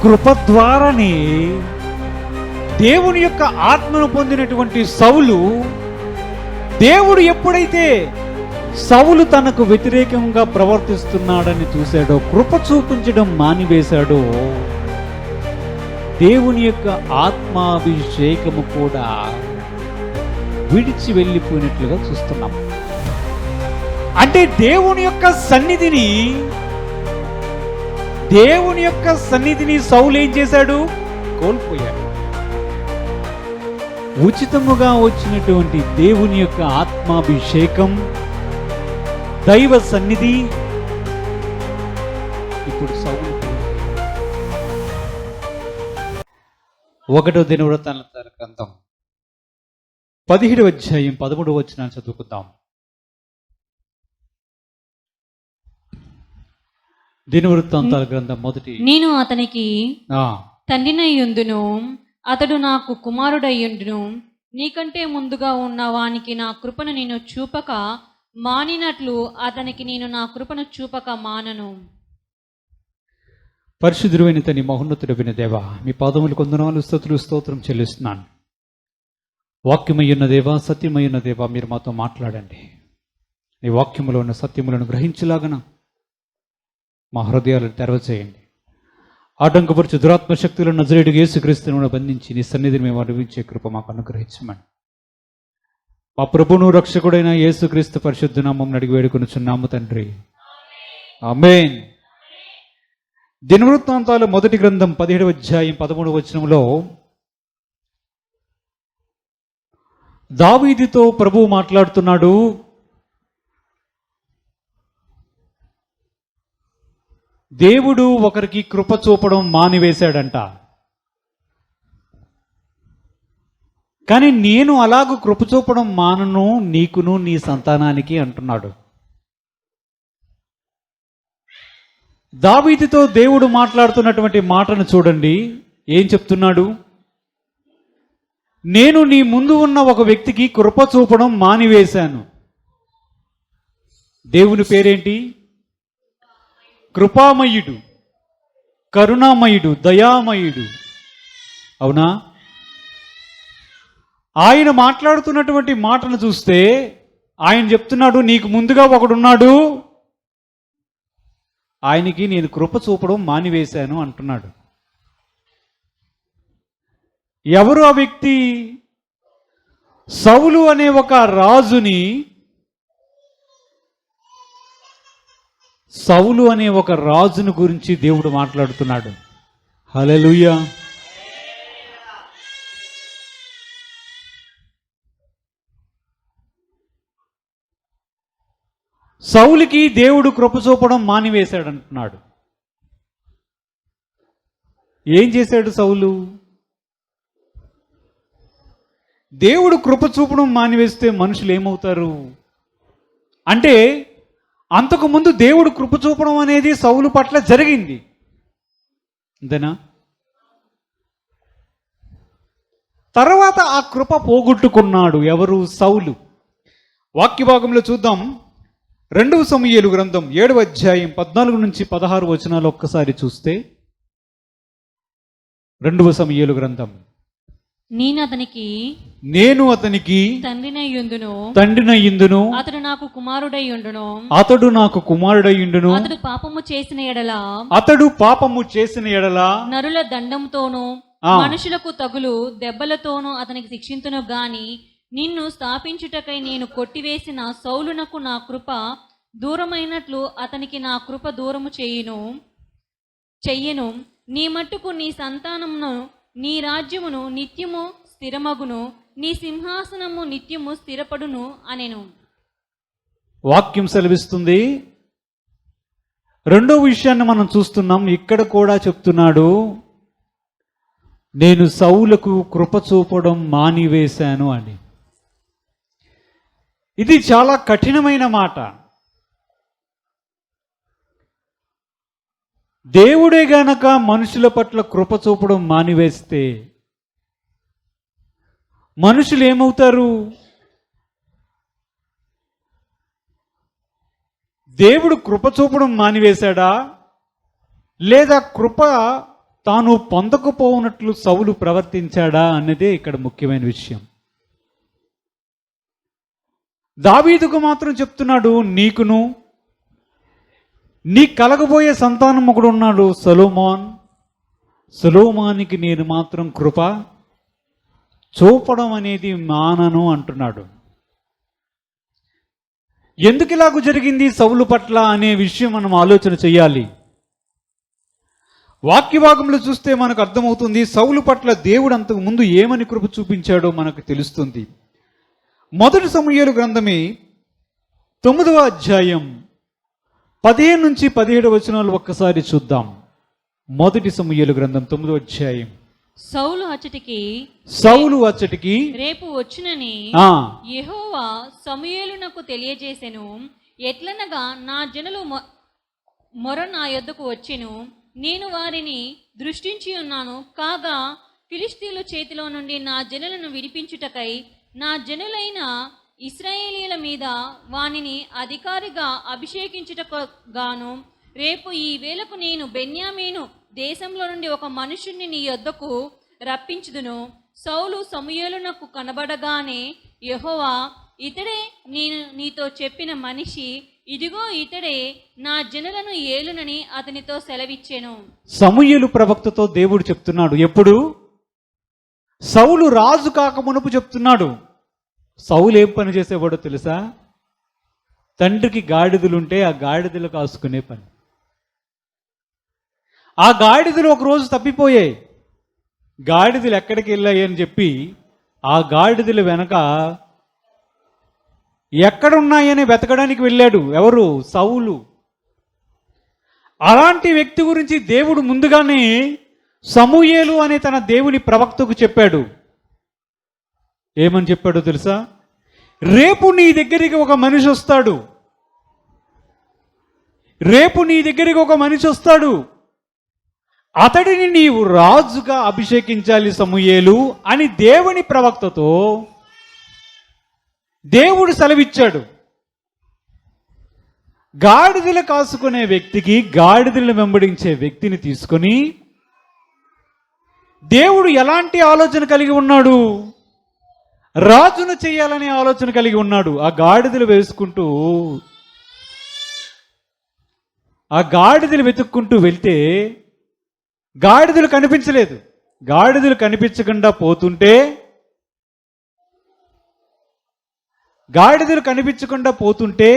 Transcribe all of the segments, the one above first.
కృప ద్వారానే దేవుని యొక్క ఆత్మను పొందినటువంటి సౌలు, దేవుడు ఎప్పుడైతే సౌలు తనకు వ్యతిరేకంగా ప్రవర్తిస్తున్నాడని చూశాడో, కృప చూపించడం మానివేశాడో, దేవుని యొక్క ఆత్మాభిషేకము కూడా విడిచి వెళ్ళిపోయినట్లుగా చూస్తున్నాం. అంటే దేవుని యొక్క సన్నిధిని సౌలు ఏం చేశాడు? కోల్పోయాడు. ఉచితముగా వచ్చినటువంటి దేవుని యొక్క ఆత్మాభిషేకం, దైవ సన్నిధి ఇప్పుడు సౌలు 1 దినవృత్తాంతాల గ్రంథం 17వ అధ్యాయం 13వ వచనాన్ని చదువుకుందాం. దినవృత్తాంతాల గ్రంథం 1. నేను అతనికి తండ్రినయ్యుందును, అతడు నాకు కుమారుడయ్యుండును. నీకంటే ముందుగా ఉన్న వానికి నా కృపను నేను చూపక మానినట్లు అతనికి నేను నా కృపను చూపక మానను. పరిశుద్ధుడైన తండ్రి, మహోన్నతుడైన దేవా, మీ పాదములకు వందనాలు, స్తుతులు, స్తోత్రం చెల్లిస్తున్నాను. వాక్యమయ్యున్న దేవా, సత్యమయ్యున్న దేవా, మీరు మాతో మాట్లాడండి. నీ వాక్యములో ఉన్న సత్యములను గ్రహించలాగన మా హృదయాలను తెరవచేయండి. ఆటంకపరచు దురాత్మ శక్తులను నజరేయుడు యేసుక్రీస్తును బంధించి నీ సన్నిధిని మేము అనుభవించే కృప మాకు అనుగ్రహించమని మా ప్రభువును రక్షకుడైన యేసుక్రీస్తు పరిశుద్ధ నామమున అడిగి వేడుకొనుచున్నాము తండ్రి, ఆమేన్. దినవృత్తాంతాలు 1 గ్రంథం 17వ అధ్యాయం 13వ వచనంలో దావీదుతో ప్రభువు మాట్లాడుతున్నాడు. దేవుడు ఒకరికి కృప చూపడం మానివేశాడంట, కానీ నేను అలాగూ కృప చూపడం మానను నీకును నీ సంతానానికి అంటున్నాడు. దావీదుతో దేవుడు మాట్లాడుతున్నటువంటి మాటను చూడండి. ఏం చెప్తున్నాడు? నేను నీ ముందు ఉన్న ఒక వ్యక్తికి కృప చూపడం మానివేశాను. దేవుని పేరేంటి? కృపామయుడు, కరుణామయుడు, దయామయుడు. అవునా? ఆయన మాట్లాడుతున్నటువంటి మాటను చూస్తే ఆయన చెప్తున్నాడు, నీకు ముందుగా ఒకడున్నాడు, ఆయనకి నేను కృప చూపడం మానివేశాను అంటున్నాడు. ఎవరు ఆ వ్యక్తి? సౌలు అనే ఒక రాజుని, సౌలు అనే ఒక రాజును గురించి దేవుడు మాట్లాడుతున్నాడు. హల్లెలూయా. సౌలుకి దేవుడు కృప చూపడం మానివేశాడు అంటున్నాడు. ఏం చేశాడు సౌలు? దేవుడు కృప చూపడం మానివేస్తే మనుషులు ఏమవుతారు అంటే, అంతకుముందు దేవుడు కృప చూపడం అనేది సౌలు పట్ల జరిగింది, అంతేనా? తర్వాత ఆ కృప పోగొట్టుకున్నాడు. ఎవరు? సౌలు. వాక్య భాగంలో చూద్దాం. 2వ సమూయేలు గ్రంథం 7వ అధ్యాయం 14 నుంచి 16 వచనాలు ఒక్కసారి చూస్తే, 2వ సమూయేలు గ్రంథం. నేను అతనికి తండ్రినయ్యుందును, అతడు నాకు కుమారుడయ్యుండును. అతడు పాపము చేసిన ఎడల నరుల దండంతోనూ మనుషులకు తగులు దెబ్బలతోనూ అతనికి శిక్షింతును గాని, నిన్ను స్థాపించుటకై నేను కొట్టివేసిన సౌలునకు నా కృప దూరమైనట్లు అతనికి నా కృప దూరము చెయ్యను. నీ మట్టుకు నీ సంతానమును నీ రాజ్యమును నిత్యము స్థిరమగును, నీ సింహాసనము నిత్యము స్థిరపడును అనెను. వాక్యం సెలవిస్తుంది. రెండో విషయాన్ని మనం చూస్తున్నాం. ఇక్కడ కూడా చెప్తున్నాడు, నేను సౌలుకు కృప చూపడం మానివేశాను అని. ఇది చాలా కఠినమైన మాట. దేవుడే గనక మనుషుల పట్ల కృప చూపడం మానివేస్తే మనుషులు ఏమవుతారు? దేవుడు కృప చూపడం మానివేశాడా, లేదా కృప తాను పొందకపోనట్లు సౌలు ప్రవర్తించాడా అన్నదే ఇక్కడ ముఖ్యమైన విషయం. దావీదుకు మాత్రం చెప్తున్నాడు, నీకును నీ కలగబోయే సంతానం ఒకడు ఉన్నాడు సొలొమోనుకి నేను మాత్రం కృప చూపడం అనేది మానను అంటున్నాడు. ఎందుకు ఇలాగూ జరిగింది సౌలు పట్ల అనే విషయం మనం ఆలోచన చేయాలి. వాక్య భాగంలో చూస్తే మనకు అర్థమవుతుంది సౌలు పట్ల దేవుడు అంతకు ముందు ఏమని కృప చూపించాడో మనకు తెలుస్తుంది. మొదటి సమూయేలు గ్రంథమే 9వ అధ్యాయం 15 నుంచి 17 వచనాలు ఒక్కసారి చూద్దాం. మొదటి సమూయేలు గ్రంథం 9వ అధ్యాయం. సౌలు అచ్చటికి రేపు వచ్చునని యెహోవా సమూయేలునకు తెలియజేసెను. ఎట్లనగా నా జనులు మొర నా యొద్దకు వచ్చెను, నేను వారిని దృష్టించి ఉన్నాను. కాగా ఫిలిష్తీయుల చేతిలో నుండి నా జనులను విడిపించుటకై నా జనులైన ఇశ్రాయేలీయుల మీద వానిని అధికారిగా అభిషేకించుటకు గాను రేపు ఈ వేళకు నేను బెన్యామీను దేశంలో నుండి ఒక మనుషుణ్ణి నీ యొద్దకు రప్పించుదును. సౌలు సమూయేలునకు కనబడగానే యెహోవా, ఇతడే నేను నీతో చెప్పిన మనిషి, ఇదిగో ఇతడే నా జనులను ఏలునని అతనితో సెలవిచ్చెను. సమూయేలు ప్రవక్తతో దేవుడు చెప్తున్నాడు. ఎప్పుడు? సౌలు రాజు కాక మునుపు చెప్తున్నాడు. సౌలు ఏం పని చేసేవాడో తెలుసా? తండ్రికి గాడిదలుంటే ఆ గాడిదలు కాసుకునే పని. ఆ గాడిదలు ఒకరోజు తప్పిపోయాయి. గాడిదలు ఎక్కడికి వెళ్ళాయి అని చెప్పి ఆ గాడిదల వెనక ఎక్కడున్నాయని వెతకడానికి వెళ్ళాడు. ఎవరు? సౌలు. అలాంటి వ్యక్తి గురించి దేవుడు ముందుగానే సమూయేలు అనే తన దేవుని ప్రవక్తకు చెప్పాడు. ఏమని చెప్పాడో తెలుసా? రేపు నీ దగ్గరికి ఒక మనిషి వస్తాడు. రేపు నీ దగ్గరికి ఒక మనిషి వస్తాడు. అతడిని నీవు రాజుగా అభిషేకించాలి సమూయేలు అని దేవుని ప్రవక్తతో దేవుడు సెలవిచ్చాడు. గాడిదలు కాసుకునే వ్యక్తికి, గాడిదలను వెంబడించే వ్యక్తిని తీసుకొని దేవుడు ఎలాంటి ఆలోచన కలిగి ఉన్నాడు? రాజును చేయాలనే ఆలోచన కలిగి ఉన్నాడు. ఆ గాడిదలు వేసుకుంటూ, ఆ గాడిదలు వెతుక్కుంటూ వెళ్తే గాడిదలు కనిపించలేదు. గాడిదలు కనిపించకుండా పోతుంటే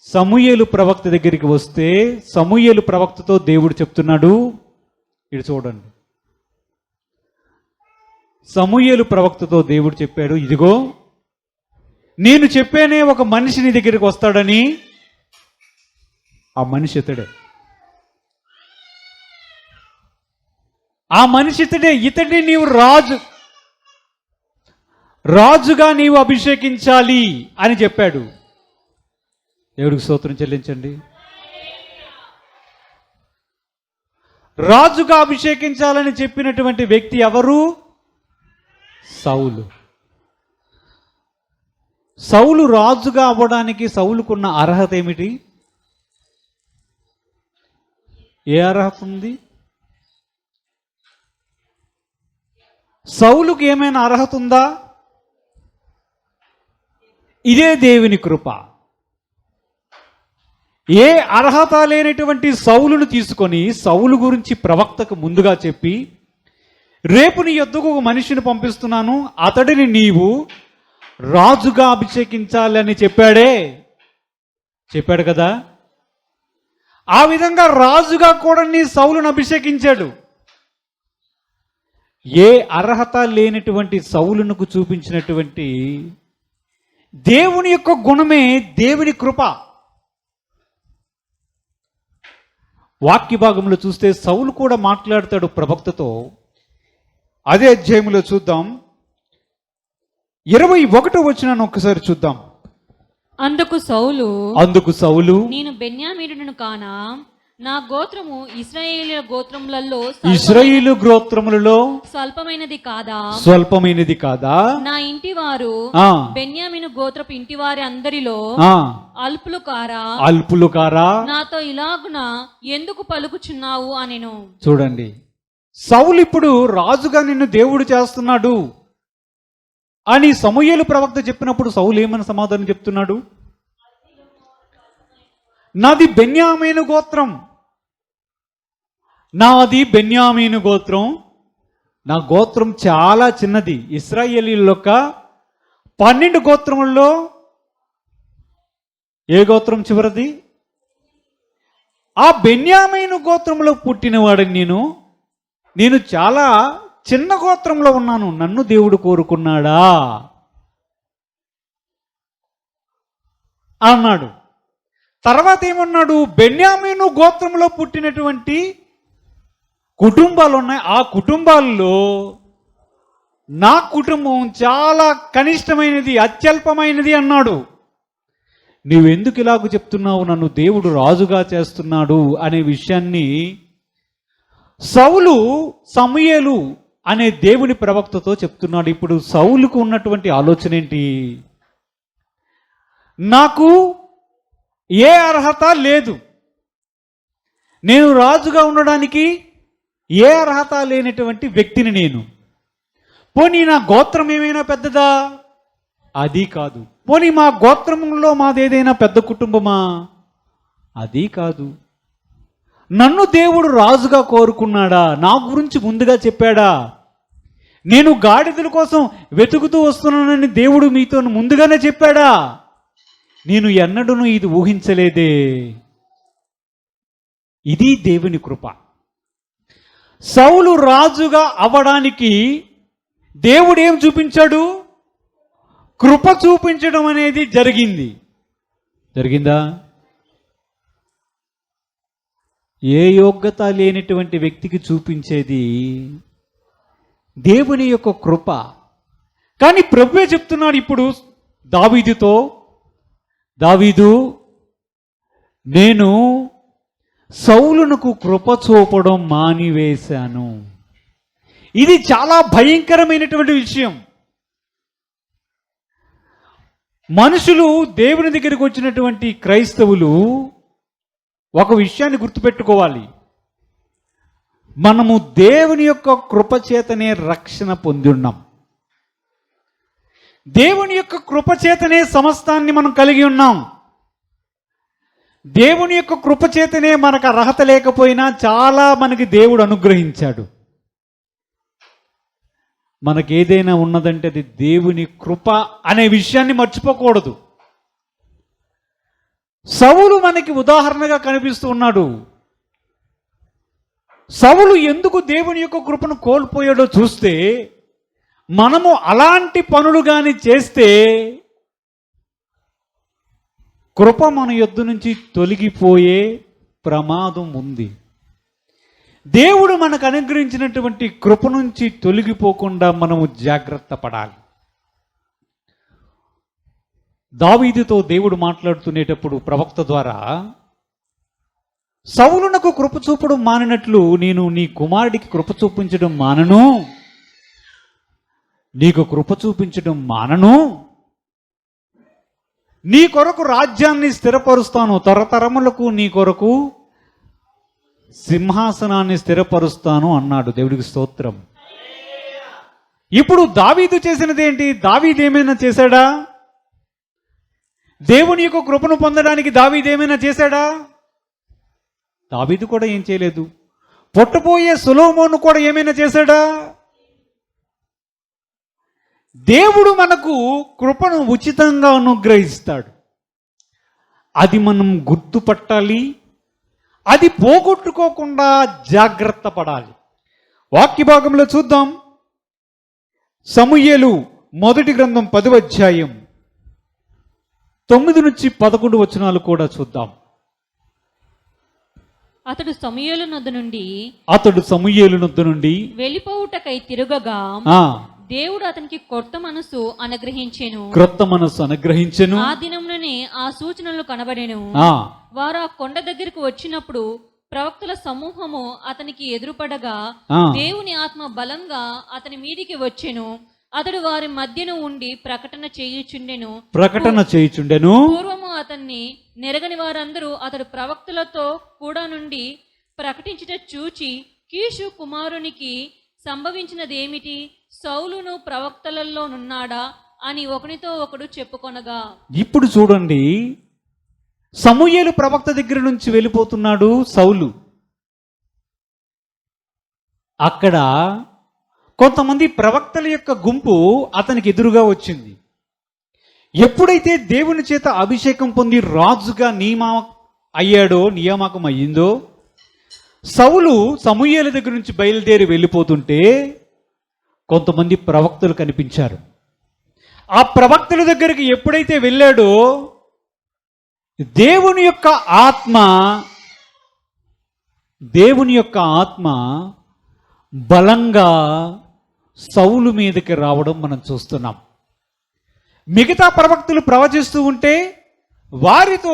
సమూయేలు ప్రవక్త దగ్గరికి వస్తే సమూయేలు ప్రవక్తతో దేవుడు చెప్తున్నాడు. ఇది చూడండి. సమూయేలు ప్రవక్తతో దేవుడు చెప్పాడు, ఇదిగో నేను చెప్పానే ఒక మనిషి నీ దగ్గరికి వస్తాడని. ఆ మనిషి ఇతడే. ఆ మనిషి ఇతడే. ఇతడిని నీవు రాజుగా నీవు అభిషేకించాలి అని చెప్పాడు. దేవుడికి స్తోత్రం చెల్లించండి. రాజుగా అభిషేకించాలని చెప్పినటువంటి వ్యక్తి ఎవరు? సౌలు. సౌలు రాజుగా అవ్వడానికి సౌలుకున్న అర్హత ఏమిటి? ఏ అర్హత ఉంది? సౌలుకు ఏమైనా అర్హత ఉందా? ఇదే దేవుని కృప. ఏ అర్హత లేనటువంటి సౌలును తీసుకొని సౌలు గురించి ప్రవక్తకు ముందుగా చెప్పి, రేపు నీ యొద్దకు ఒక మనిషిని పంపిస్తున్నాను, అతడిని నీవు రాజుగా అభిషేకించాలని చెప్పాడు కదా. ఆ విధంగా రాజుగా కూడా నీ సౌలును అభిషేకించాడు. ఏ అర్హత లేనటువంటి సౌలునకు చూపించినటువంటి దేవుని యొక్క గుణమే దేవుని కృప. వాక్య భాగంలో చూస్తే సౌలు కూడా మాట్లాడతాడు ప్రవక్తతో. అదే అధ్యాయంలో చూద్దాం. 21వ వచనాన్ని ఒక్కసారి చూద్దాం. అందుకు సౌలు నేను బెన్యామీనును కానా, నా గోత్రము ఇశ్రాయేలు గోత్రములలో ఇశ్రాయేలు గోత్రములలో స్వల్పమైనది కాదా? స్వల్పమైనది కాదా? నా ఇంటి వారు ఆ బెన్యామీను గోత్రపు ఇంటి వారి అందరిలో ఆ అల్పులు కారా? అల్పులు కారా? నాతో ఇలాగున ఎందుకు పలుకుచున్నావు అనెను. చూడండి, సౌలు ఇప్పుడు రాజుగా నిన్ను దేవుడు చేస్తున్నాడు అని సమూయేలు ప్రవక్త చెప్పినప్పుడు సౌలు ఏమని సమాధానం చెప్తున్నాడు? నాది బెన్యామీను గోత్రం, నాది బెన్యామీను గోత్రం, నా గోత్రం చాలా చిన్నది. ఇశ్రాయేలీల యొక్క 12 గోత్రములలో ఏ గోత్రం చివరిది? ఆ బెన్యామీను గోత్రంలో పుట్టినవాడిని నేను చాలా చిన్న గోత్రంలో ఉన్నాను, నన్ను దేవుడు కోరుకున్నాడా అన్నాడు. తర్వాత ఏమన్నాడు? బెన్యామీను గోత్రంలో పుట్టినటువంటి కుటుంబాలు ఉన్నాయి, ఆ కుటుంబాల్లో నా కుటుంబం చాలా కనిష్టమైనది, అత్యల్పమైనది అన్నాడు. నువ్వెందుకు ఇలాగ చెప్తున్నావు, నన్ను దేవుడు రాజుగా చేస్తున్నాడు అనే విషయాన్ని సౌలు సమూయేలు అనే దేవుని ప్రవక్తతో చెప్తున్నాడు. ఇప్పుడు సౌలుకు ఉన్నటువంటి ఆలోచన ఏంటి? నాకు ఏ అర్హత లేదు, నేను రాజుగా ఉండడానికి ఏ అర్హత లేనటువంటి వ్యక్తిని నేను. పోనీ నా గోత్రం ఏమైనా పెద్దదా? అది కాదు. పోనీ మా గోత్రంలో మాదేదైనా పెద్ద కుటుంబమా? అది కాదు. నన్ను దేవుడు రాజుగా కోరుకున్నాడా? నా గురించి ముందుగా చెప్పాడా? నేను గాడిదల కోసం వెతుకుతూ వస్తున్నానని దేవుడు మీతో ముందుగానే చెప్పాడా? నేను ఎన్నడూను ఇది ఊహించలేదే. ఇది దేవుని కృప. సౌలు రాజుగా అవ్వడానికి దేవుడు ఏం చూపించాడు? కృప చూపించడం అనేది జరిగిందా? ఏ యోగ్యత లేనటువంటి వ్యక్తికి చూపించేది దేవుని యొక్క కృప. కానీ ప్రభువే చెప్తున్నాడు ఇప్పుడు దావీదుతో, దావీదు, నేను సౌలునకు కృప చూపడం మానివేశాను. ఇది చాలా భయంకరమైనటువంటి విషయం. మనుషులు దేవుని దగ్గరికి వచ్చినటువంటి క్రైస్తవులు ఒక విషయాన్ని గుర్తుపెట్టుకోవాలి. మనము దేవుని యొక్క కృపచేతనే రక్షణ పొంది ఉన్నాం. దేవుని యొక్క కృపచేతనే సమస్తాన్ని మనం కలిగి ఉన్నాం. దేవుని యొక్క కృపచేతనే మనకు అర్హత లేకపోయినా చాలా మనకి దేవుడు అనుగ్రహించాడు. మనకేదైనా ఉన్నదంటే అది దేవుని కృప అనే విషయాన్ని మర్చిపోకూడదు. సౌలు మనకి ఉదాహరణగా కనిపిస్తూ ఉన్నాడు. సౌలు ఎందుకు దేవుని యొక్క కృపను కోల్పోయాడో చూస్తే, మనము అలాంటి పనులు కానీ చేస్తే కృప మన యొద్ద నుంచి తొలగిపోయే ప్రమాదం ఉంది. దేవుడు మనకు అనుగ్రహించినటువంటి కృప నుంచి తొలగిపోకుండా మనము జాగ్రత్త పడాలి. దావీదుతో దేవుడు మాట్లాడుతునేటప్పుడు ప్రవక్త ద్వారా, సౌలునకు కృప చూపడం మానినట్లు నేను నీ కుమారుడికి కృప చూపించడం మానను, నీకు కృప చూపించడం మానను, నీ కొరకు రాజ్యాన్ని స్థిరపరుస్తాను, తరతరములకు నీ కొరకు సింహాసనాన్ని స్థిరపరుస్తాను అన్నాడు. దేవుడికి స్తోత్రం. ఇప్పుడు దావీదు చేసినది ఏంటి? దావీదు ఏమైనా చేశాడా? దేవుని యొక్క కృపను పొందడానికి దావీదు ఏమైనా చేశాడా? దావీదు కూడా ఏం చేయలేదు. పుట్టబోయే సొలొమోను కూడా ఏమైనా చేశాడా? దేవుడు మనకు కృపను ఉచితంగా అనుగ్రహిస్తాడు. అది మనం గుర్తుపట్టాలి, అది పోగొట్టుకోకుండా జాగ్రత్త పడాలి. వాక్య భాగంలో చూద్దాం. సమూయేలు మొదటి గ్రంథం 10వ అధ్యాయం 9 నుంచి 11 వచనాలు కూడా చూద్దాం. అతడు సమూయేలు నొద్ద నుండి వెళ్ళిపోవుటకై తిరుగగా దేవుడు అతనికి క్రొత్త మనసు అనుగ్రహించెను. ఆ దినంలోనే ఆ సూచనలు కనబడెను. వారు ఆ కొండ దగ్గరకు వచ్చినప్పుడు ప్రవక్తల సమూహము అతనికి ఎదురుపడగా ఆ. దేవుని ఆత్మ బలంగా అతని మీదికి వచ్చెను. అతడు వారి మధ్యను ఉండి ప్రకటన చేయుచుండెను. పూర్వము అతన్ని నెరగని వారందరూ అతడు ప్రవక్తలతో కూడా నుండి ప్రకటించుట చూచి, కీషు కుమారునికి సంభవించినదేమిటి? సౌలును ప్రవక్తలలో నున్నాడా అని ఒకనితో ఒకడు చెప్పుకొనగా. ఇప్పుడు చూడండి, సమూయేలు ప్రవక్త దగ్గర నుంచి వెళ్ళిపోతున్నాడు సౌలు. అక్కడ కొంతమంది ప్రవక్తల యొక్క గుంపు అతనికి ఎదురుగా వచ్చింది. ఎప్పుడైతే దేవుని చేత అభిషేకం పొంది రాజుగా నియామకం అయ్యిందో, సౌలు సమూయేలు దగ్గర నుంచి బయలుదేరి వెళ్ళిపోతుంటే కొంతమంది ప్రవక్తలు కనిపించారు. ఆ ప్రవక్తల దగ్గరికి ఎప్పుడైతే వెళ్ళాడో దేవుని యొక్క ఆత్మ బలంగా సౌలు మీదకి రావడం మనం చూస్తున్నాం. మిగతా ప్రవక్తలు ప్రవచిస్తూ ఉంటే వారితో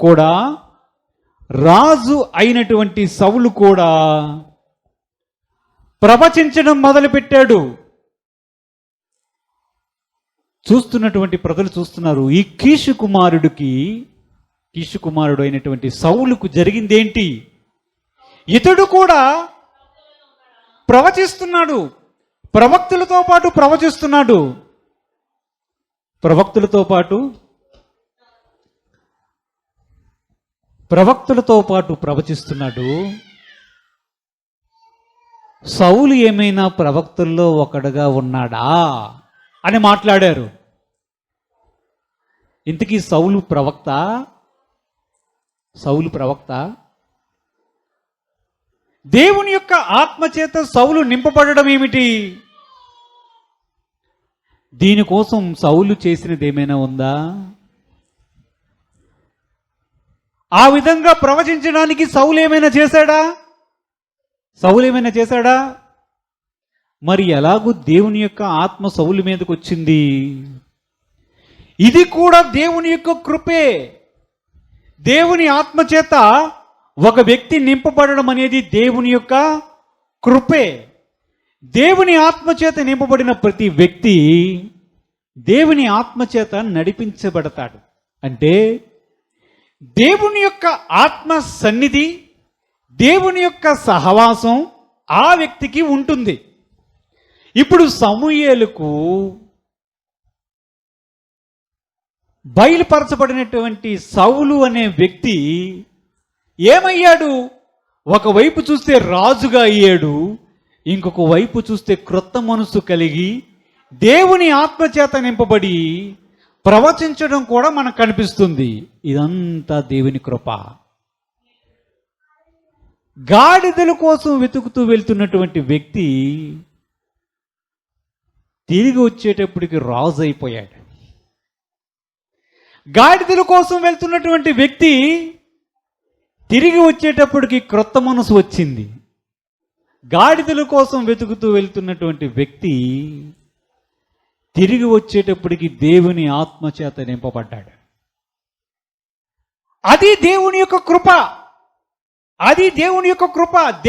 కూడా రాజు అయినటువంటి సౌలు కూడా ప్రవచించడం మొదలుపెట్టాడు. చూస్తున్నటువంటి ప్రజలు చూస్తున్నారు, ఈ కీషు కుమారుడు అయినటువంటి సౌలుకు జరిగిందేంటి? ఇతడు కూడా ప్రవచిస్తున్నాడు, ప్రవక్తలతో పాటు ప్రవచిస్తున్నాడు. సౌలు ఏమైనా ప్రవక్తల్లో ఒకడుగా ఉన్నాడా అని మాట్లాడారు. ఇంతకీ సౌలు ప్రవక్త? దేవుని యొక్క ఆత్మచేత సౌలు నింపబడడం ఏమిటి? దీనికోసం సౌలు చేసినది ఏమైనా ఉందా? ఆ విధంగా ప్రవచించడానికి సౌలు ఏమైనా చేశాడా? మరి ఎలాగూ దేవుని యొక్క ఆత్మ సౌలు మీదకి వచ్చింది? ఇది కూడా దేవుని యొక్క కృపే. దేవుని ఆత్మ చేత ఒక వ్యక్తి నింపబడడం అనేది దేవుని యొక్క కృపే. దేవుని ఆత్మ చేత నింపబడిన ప్రతి వ్యక్తి దేవుని ఆత్మ చేత నడిపించబడతాడు. అంటే దేవుని యొక్క ఆత్మ సన్నిధి, దేవుని యొక్క సహవాసం ఆ వ్యక్తికి ఉంటుంది. ఇప్పుడు సమూయేలుకు బయలుపరచబడినటువంటి సౌలు అనే వ్యక్తి ఏమయ్యాడు? ఒకవైపు చూస్తే రాజుగా అయ్యాడు, ఇంకొక వైపు చూస్తే క్రొత్త మనసు కలిగి దేవుని ఆత్మచేత నింపబడి ప్రవచించడం కూడా మనకు కనిపిస్తుంది. ఇదంతా దేవుని కృప. గాడిదల కోసం వెతుకుతూ వెళ్తున్నటువంటి వ్యక్తి తిరిగి వచ్చేటప్పటికి రాజు అయిపోయాడు. గాడిదల కోసం వెళ్తున్నటువంటి వ్యక్తి తిరిగి వచ్చేటప్పటికి క్రొత్త మనసు వచ్చింది. గాడిదల కోసం వెతుకుతూ వెళ్తున్నటువంటి వ్యక్తి తిరిగి వచ్చేటప్పటికి దేవుని ఆత్మచేత నింపబడ్డాడు. అది దేవుని యొక్క కృప.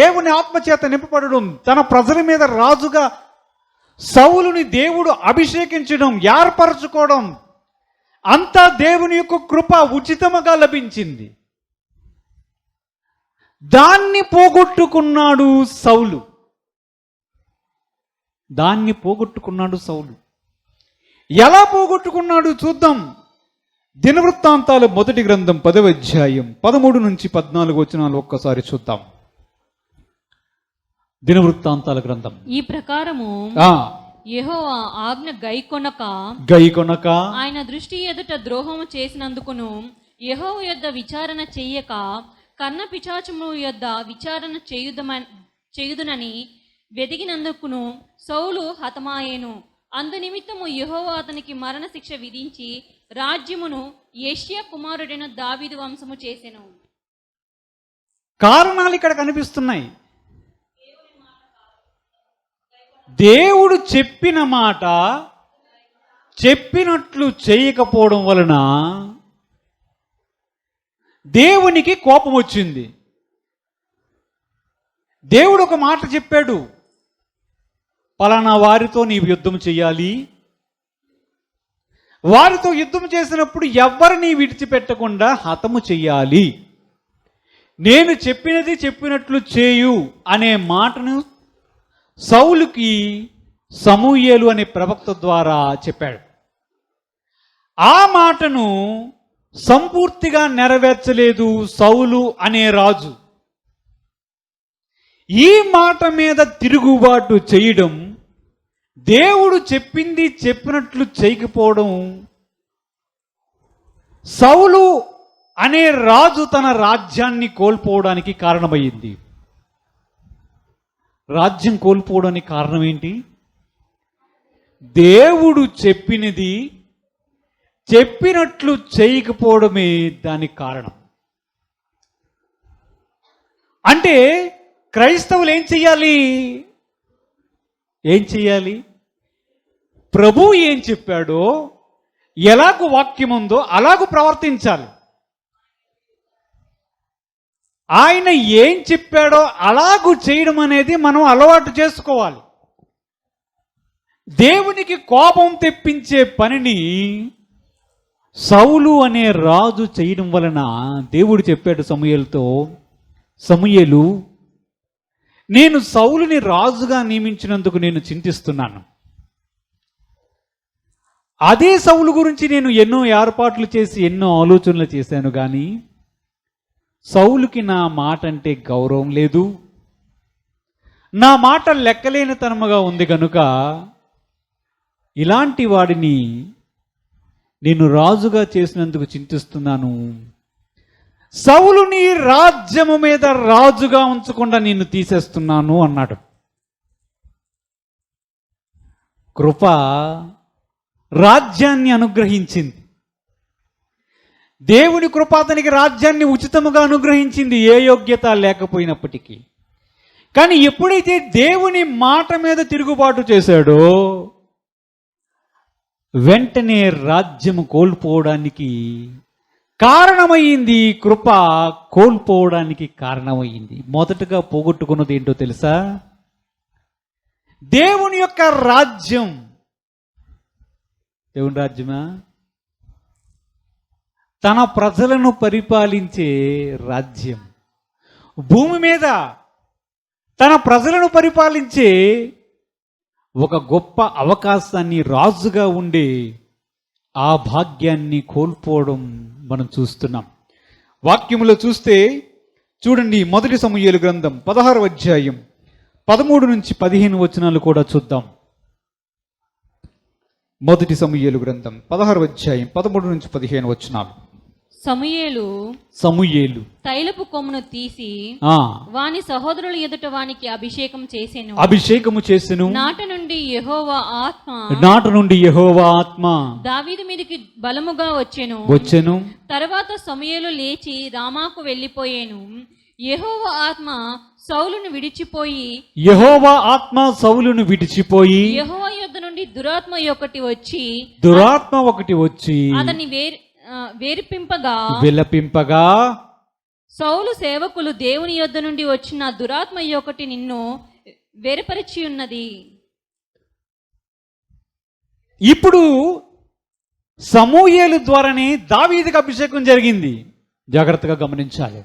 దేవుని ఆత్మచేత నింపబడడం, తన ప్రజల మీద రాజుగా సౌలుని దేవుడు అభిషేకించడం, ఏర్పరచుకోవడం, అంతా దేవుని యొక్క కృప ఉచితముగా లభించింది. దాన్ని పోగొట్టుకున్నాడు సౌలు. ఎలా పోగొట్టుకున్నాడు చూద్దాం. దినవృత్తాంతాలు 1వ గ్రంథం 10వ అధ్యాయం 13 నుంచి 14 వచనాలు ఒక్కసారి చూద్దాం. దినవృత్తాంతాల గ్రంథం. ఈ ప్రకారము యెహోవా ఆజ్ఞ గైకొనక ఆయన దృష్టి ఎదుట ద్రోహము చేసినందుకును, యెహోవా యొద్ద విచారణ చెయ్యక కన్న పిశాచము యొద్ద విచారణ చేయుదునని వెదిగినందుకును సౌలు హతమాయెను. అందునిమిత్తము యెహోవా అతనికి మరణశిక్ష విధించి రాజ్యమును యెష్యా కుమారుడైన దావీదు వంశము చేసెను. కారణాలు ఇక్కడ కనిపిస్తున్నాయి. దేవుడు చెప్పిన మాట చెప్పినట్లు చేయకపోవడం వలన దేవునికి కోపం వచ్చింది. దేవుడు ఒక మాట చెప్పాడు, పలానా వారితో నీవు యుద్ధం చేయాలి, వారితో యుద్ధం చేసినప్పుడు ఎవరిని విడిచిపెట్టకుండా హతము చెయ్యాలి, నేను చెప్పినది చెప్పినట్లు చేయు అనే మాటను సౌలుకి సమూయేలు అనే ప్రవక్త ద్వారా చెప్పాడు. ఆ మాటను సంపూర్తిగా నెరవేర్చలేదు సౌలు అనే రాజు. ఈ మాట మీద తిరుగుబాటు చేయడం, దేవుడు చెప్పింది చెప్పినట్లు చేయకపోవడం, సౌలు అనే రాజు తన రాజ్యాన్ని కోల్పోవడానికి కారణమయ్యింది. రాజ్యం కోల్పోవడానికి కారణం ఏంటి? దేవుడు చెప్పినది చెప్పినట్లు చేయకపోవడమే దానికి కారణం. అంటే క్రైస్తవులు ఏం చెయ్యాలి? ప్రభువు ఏం చెప్పాడో, ఎలాగూ వాక్యం ఉందో అలాగూ ప్రవర్తించాలి. ఆయన ఏం చెప్పాడో అలాగూ చేయడం అనేది మనం అలవాటు చేసుకోవాలి. దేవునికి కోపం తెప్పించే పనిని సౌలు అనే రాజు చేయడం వలన దేవుడు చెప్పాడు సమూయేలుతో, సమూయేలు, నేను సౌలుని రాజుగా నియమించినందుకు నేను చింతిస్తున్నాను. అదే సౌలు గురించి నేను ఎన్నో ఏర్పాట్లు చేసి ఎన్నో ఆలోచనలు చేశాను, కానీ సౌలుకి నా మాట అంటే గౌరవం లేదు, నా మాట లెక్కలేనితనముగా ఉంది కనుక ఇలాంటి వాడిని నేను రాజుగా చేసినందుకు చింతిస్తున్నాను. సౌలుని రాజ్యము మీద రాజుగా ఉంచకుండా నిన్ను తీసేస్తున్నాను అన్నాడు. కృప రాజ్యాన్ని అనుగ్రహించింది. దేవుని కృప అతనికి రాజ్యాన్ని ఉచితముగా అనుగ్రహించింది, ఏ యోగ్యత లేకపోయినప్పటికీ. కానీ ఎప్పుడైతే దేవుని మాట మీద తిరుగుబాటు చేశాడో వెంటనే రాజ్యము కోల్పోవడానికి కారణమైంది, కృప కోల్పోవడానికి కారణమైంది. మొదటగా పోగొట్టుకున్నది ఏంటో తెలుసా? దేవుని యొక్క రాజ్యం. దేవుని రాజ్యమా? తన ప్రజలను పరిపాలించే రాజ్యం. భూమి మీద తన ప్రజలను పరిపాలించే ఒక గొప్ప అవకాశాన్ని, రాజుగా ఉండే ఆ భాగ్యాన్ని కోల్పోవడం మనం చూస్తున్నాం. వాక్యములో చూస్తే చూడండి, మొదటి సమూయేలు గ్రంథం 16వ అధ్యాయం 13 నుంచి 15 వచనాలు కూడా చూద్దాం. మొదటి సమూయేలు గ్రంథం 16వ అధ్యాయం 13 నుంచి 15 వచనాలు. సమూయేలు తైలపు కొమ్మును తీసి వాని సహోదరుల ఎదుట వానికి అభిషేకము చేసెను. నాట నుండి యెహోవా ఆత్మ దావీదు మీదకి బలముగా వచ్చెను. తర్వాత సమూయేలు లేచి రామాకు వెళ్ళిపోయాను. యెహోవా ఆత్మ సౌలును విడిచిపోయి యెహోవా యొద్ద నుండి దురాత్మ ఒకటి వచ్చి అతన్ని విలపింపగా సౌలు సేవకులు, దేవుని యొద్ద నుండి వచ్చిన దురాత్మ ఒకటి నిన్ను వేరుపరిచి ఉన్నది. ఇప్పుడు సమూయేలు ద్వారానే దావీదుకు అభిషేకం జరిగింది. జాగ్రత్తగా గమనించాలి.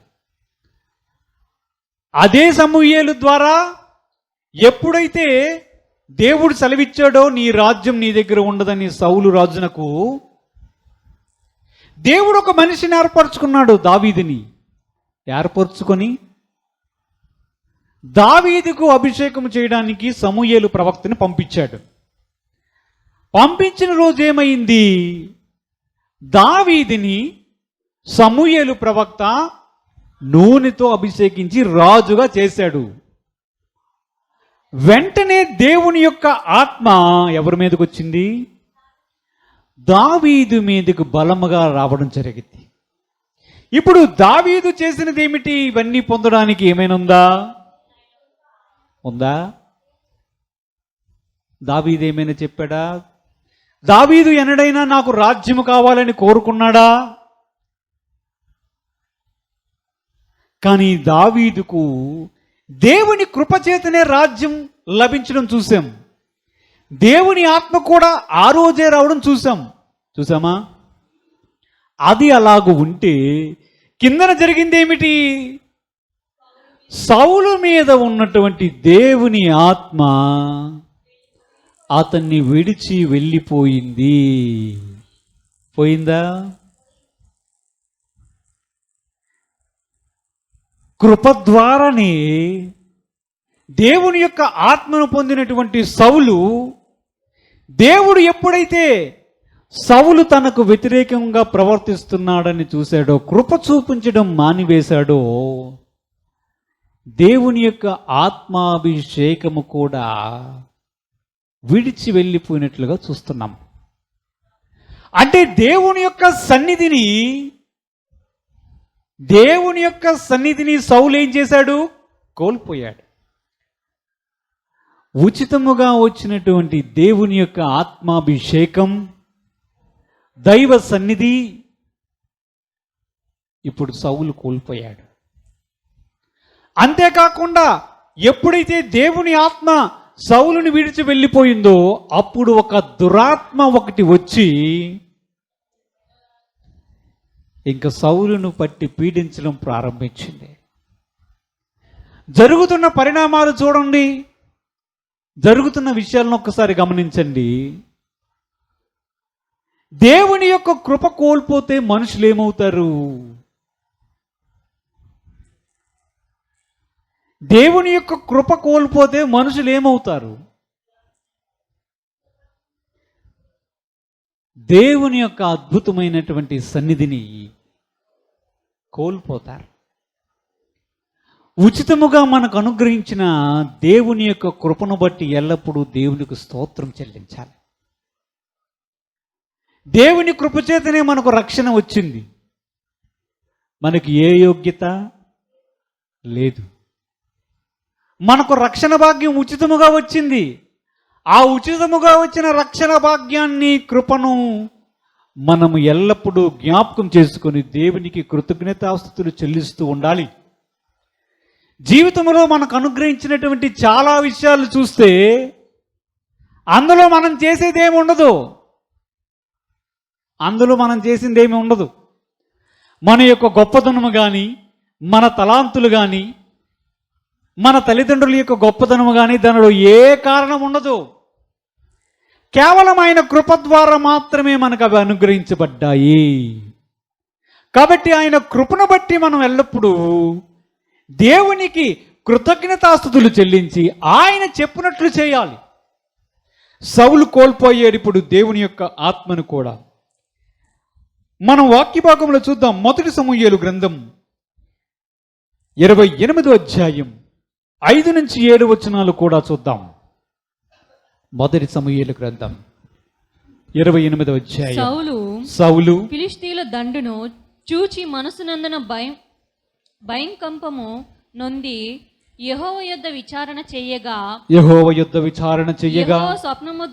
అదే సమూయేలు ద్వారా ఎప్పుడైతే దేవుడు సెలవిచ్చాడో, నీ రాజ్యం నీ దగ్గర ఉండదని సౌలు రాజునకు, దేవుడు ఒక మనిషిని ఏర్పరచుకున్నాడు, దావీదుని ఏర్పరచుకొని దావీదుకు అభిషేకం చేయడానికి సమూయేలు ప్రవక్తని పంపించాడు. పంపించిన రోజు ఏమైంది? దావీదుని సమూయేలు ప్రవక్త నూనెతో అభిషేకించి రాజుగా చేశాడు. వెంటనే దేవుని యొక్క ఆత్మ ఎవరి మీదకి వచ్చింది? దావీదు మీదకు బలముగా రావడం జరిగింది. ఇప్పుడు దావీదు చేసినది ఏమిటి? ఇవన్నీ పొందడానికి ఏమైనా ఉందా? దావీదు ఏమైనా చెప్పాడా? దావీదు ఎన్నడైనా నాకు రాజ్యము కావాలని కోరుకున్నాడా? కానీ దావీదుకు దేవుని కృపచేతనే రాజ్యం లభించడం చూసాం. దేవుని ఆత్మ కూడా ఆ రోజే రావడం చూసామా? అది అలాగూ ఉంటే కిందన జరిగింది ఏమిటి? సౌలు మీద ఉన్నటువంటి దేవుని ఆత్మ అతన్ని విడిచి వెళ్ళిపోయింది. పోయిందా? కృప ద్వారానే దేవుని యొక్క ఆత్మను పొందినటువంటి సౌలు, దేవుడు ఎప్పుడైతే సౌలు తనకు వ్యతిరేకంగా ప్రవర్తిస్తున్నాడని చూశాడో, కృప చూపించడం మానివేశాడో, దేవుని యొక్క ఆత్మాభిషేకము కూడా విడిచి వెళ్ళిపోయినట్లుగా చూస్తున్నాం. అంటే దేవుని యొక్క సన్నిధిని సౌలు ఏం చేశాడు? కోల్పోయాడు. ఉచితముగా వచ్చినటువంటి దేవుని యొక్క ఆత్మాభిషేకం, దైవ సన్నిధి ఇప్పుడు సౌలు కోల్పోయాడు. అంతేకాకుండా ఎప్పుడైతే దేవుని ఆత్మ సౌలుని విడిచి వెళ్ళిపోయిందో, అప్పుడు ఒక దురాత్మ ఒకటి వచ్చి ఇంకా సౌలును పట్టి పీడించడం ప్రారంభించింది. జరుగుతున్న పరిణామాలు చూడండి, జరుగుతున్న విషయాలను ఒక్కసారి గమనించండి. దేవుని యొక్క కృప కోల్పోతే మనుషులు ఏమవుతారు? దేవుని యొక్క కృప కోల్పోతే మనుషులు ఏమవుతారు? దేవుని యొక్క అద్భుతమైనటువంటి సన్నిధిని కోల్పోతారు. ఉచితముగా మనకు అనుగ్రహించిన దేవుని యొక్క కృపను బట్టి ఎల్లప్పుడూ దేవునికి స్తోత్రం చెల్లించాలి. దేవుని కృపచేతనే మనకు రక్షణ వచ్చింది. మనకి ఏ యోగ్యత లేదు. మనకు రక్షణ భాగ్యం ఉచితముగా వచ్చింది. ఆ ఉచితముగా వచ్చిన రక్షణ భాగ్యాన్ని, కృపను మనము ఎల్లప్పుడూ జ్ఞాపకం చేసుకొని దేవునికి కృతజ్ఞతాస్తుతులు చెల్లిస్తూ ఉండాలి. జీవితంలో మనకు అనుగ్రహించినటువంటి చాలా విషయాలు చూస్తే అందులో మనం చేసేదేమి ఉండదు. మన యొక్క గొప్పతనము కానీ, మన తలాంతులు కానీ, మన తల్లిదండ్రుల యొక్క గొప్పతనము కానీ దానిలో ఏ కారణం ఉండదు. కేవలం ఆయన కృప ద్వారా మాత్రమే మనకు అవి అనుగ్రహించబడ్డాయి. కాబట్టి ఆయన కృపను బట్టి మనం ఎల్లప్పుడూ దేవునికి కృతజ్ఞతాస్తుతులు చెల్లించి ఆయన చెప్పినట్లు చేయాలి. సౌలు కోల్పోయాడు ఇప్పుడు దేవుని యొక్క ఆత్మను కూడా. మనం వాక్య భాగంలో చూద్దాం. 1 సమూయేలు గ్రంథం 28వ అధ్యాయం 5 నుంచి 7 వచనాలు కూడా చూద్దాం. 1 సమూయేలు గ్రంథం 28వ అధ్యాయం. సౌలు ఫిలిష్తీయుల దండును చూచి మనసునందున భయంకంపము నొంది యెహోవా యొద్ద విచారణ చేయగా యెహోవా స్వప్నము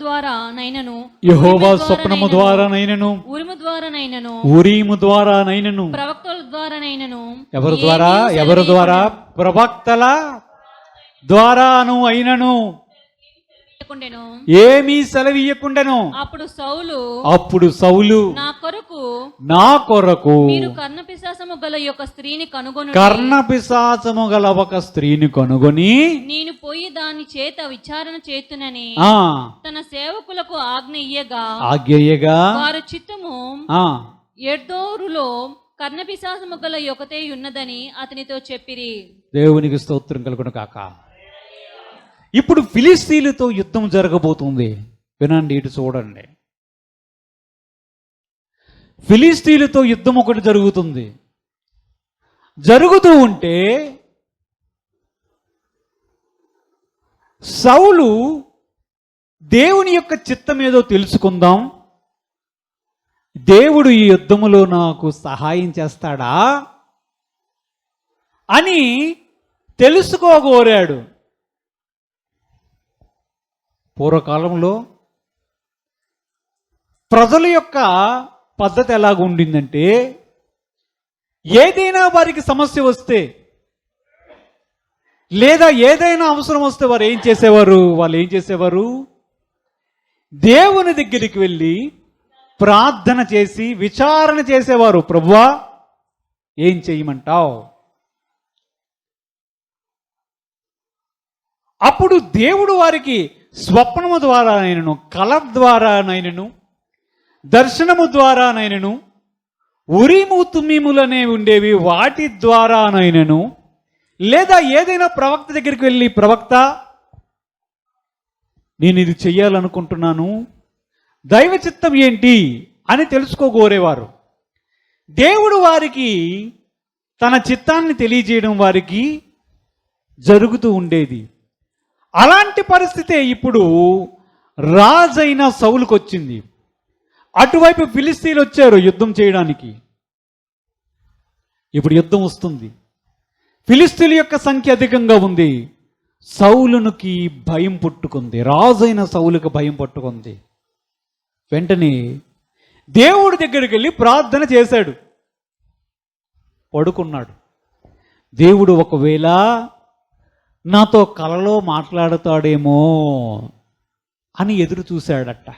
ద్వారా నైనను ఉరీము ద్వారా నైనను ప్రవక్తల ద్వారా ప్రవక్తల ద్వారాను అయినను ఏమీ సెలవీయకుండెను. అప్పుడు సౌలు నా కొరకు మీరు కర్ణపిశాచము గల ఒక స్త్రీని కనుగొని నేను పోయి దాని చేత విచారణ చేతునని తన సేవకులకు ఆజ్ఞ ఇయ్యగా వారు చిత్తము ఎర్దోరులో కర్ణపిశాచము గల ఒకతే ఉన్నదని అతనితో చెప్పిరి. దేవునికి స్తోత్రం కలుగును కాక. ఇప్పుడు ఫిలిస్తీయులతో యుద్ధం జరగబోతుంది. వినండి, ఇటు చూడండి. ఫిలిస్తీయులతో యుద్ధం ఒకటి జరుగుతుంది. జరుగుతూ ఉంటే సౌలు దేవుని యొక్క చిత్తం ఏదో తెలుసుకుందాం, దేవుడు ఈ యుద్ధములో నాకు సహాయం చేస్తాడా అని తెలుసుకోగోరాడు. పూర్వకాలంలో ప్రజల యొక్క పద్ధతి ఎలాగ ఉండిందంటే, ఏదైనా వారికి సమస్య వస్తే, లేదా ఏదైనా అవసరం వస్తే వారు ఏం చేసేవారు? వాళ్ళు ఏం చేసేవారు? దేవుని దగ్గరికి వెళ్ళి ప్రార్థన చేసి విచారణ చేసేవారు. ప్రభువా, ఏం చేయమంటావు? అప్పుడు దేవుడు వారికి స్వప్నము ద్వారానైనను, కల ద్వారానైనను, దర్శనము ద్వారానైనను, ఉరీము తుమ్మీములనే ఉండేవి వాటి ద్వారానైనను, లేదా ఏదైనా ప్రవక్త దగ్గరికి వెళ్ళి, ప్రవక్త, నేను ఇది చెయ్యాలనుకుంటున్నాను, దైవ చిత్తం ఏంటి అని తెలుసుకోగోరేవారు. దేవుడు వారికి తన చిత్తాన్ని తెలియజేయడం వారికి జరుగుతూ ఉండేది. అలాంటి పరిస్థితే ఇప్పుడు రాజైన సౌలుకు వచ్చింది. అటువైపు ఫిలిస్తీన్లు వచ్చారు యుద్ధం చేయడానికి. ఇప్పుడు యుద్ధం వస్తుంది. ఫిలిస్తీన్ల యొక్క సంఖ్య అధికంగా ఉంది. సౌలునికి భయం పుట్టుకుంది. రాజైన సౌలుకి భయం పట్టుకుంది. వెంటనే దేవుడి దగ్గరికి వెళ్ళి ప్రార్థన చేశాడు. పడుకున్నాడు. దేవుడు ఒకవేళ నాతో కలలో మాట్లాడతాడేమో అని ఎదురు చూశాడట.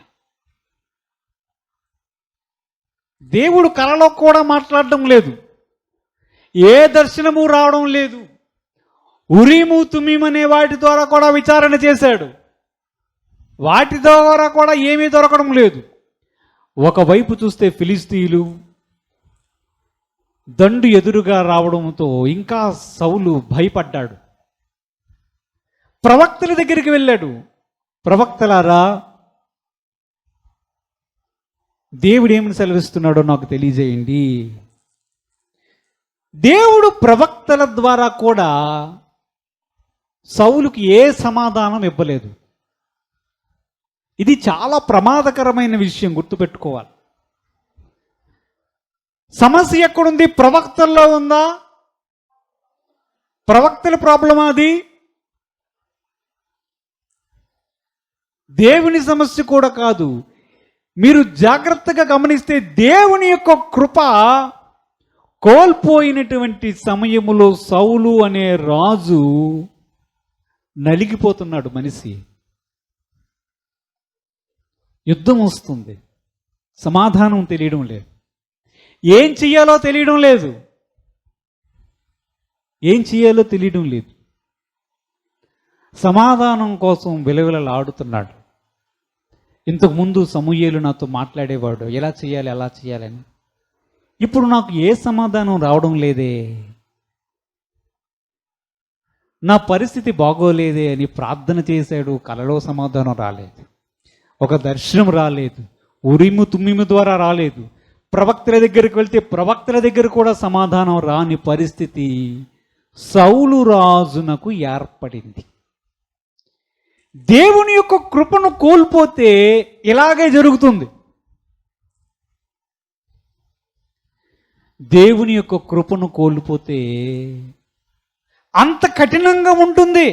దేవుడు కలలో కూడా మాట్లాడడం లేదు. ఏ దర్శనము రావడం లేదు. ఉరీము తుమ్మీము అనే వాటి ద్వారా కూడా విచారణ చేశాడు. వాటి ద్వారా కూడా ఏమీ దొరకడం లేదు. ఒకవైపు చూస్తే ఫిలిస్తీయులు దండు ఎదురుగా రావడంతో ఇంకా సౌలు భయపడ్డాడు. ప్రవక్తల దగ్గరికి వెళ్ళాడు. ప్రవక్తలారా, దేవుడు ఏమని సెలవిస్తున్నాడో నాకు తెలియజేయండి. దేవుడు ప్రవక్తల ద్వారా కూడా సౌలుకి ఏ సమాధానం ఇవ్వలేదు. ఇది చాలా ప్రమాదకరమైన విషయం, గుర్తుపెట్టుకోవాలి. సమస్య ఎక్కడుంది? ప్రవక్తల్లో ఉందా? ప్రవక్తల ప్రాబ్లమా అది? దేవుని సమస్య కూడా కాదు. మీరు జాగ్రత్తగా గమనిస్తే దేవుని యొక్క కృప కోల్పోయినటువంటి సమయములో సౌలు అనే రాజు నలిగిపోతున్నాడు. మనిషి యుద్ధం వస్తుంది, సమాధానం తెలియడం లేదు, ఏం చెయ్యాలో తెలియడం లేదు, ఏం చెయ్యాలో తెలియడం లేదు. సమాధానం కోసం విలవిలలాడుతున్నాడు. ఇంతకుముందు సమూయేలు నాతో మాట్లాడేవాడు, ఎలా చేయాలి అలా చేయాలని. ఇప్పుడు నాకు ఏ సమాధానం రావడం లేదే, నా పరిస్థితి బాగోలేదే అని ప్రార్థన చేశాడు. కలలో సమాధానం రాలేదు, ఒక దర్శనం రాలేదు, ఉరీము తుమ్మీము ద్వారా రాలేదు. ప్రవక్తల దగ్గరికి వెళ్తే ప్రవక్తల దగ్గర కూడా సమాధానం రాని పరిస్థితి సౌలు రాజునకు ఏర్పడింది. దేవుని యొక్క కృపను కోల్పోతే ఇలాగే జరుగుతుంది. దేవుని యొక్క కృపను కోల్పోతే అంత కఠినంగా ఉంటుంది.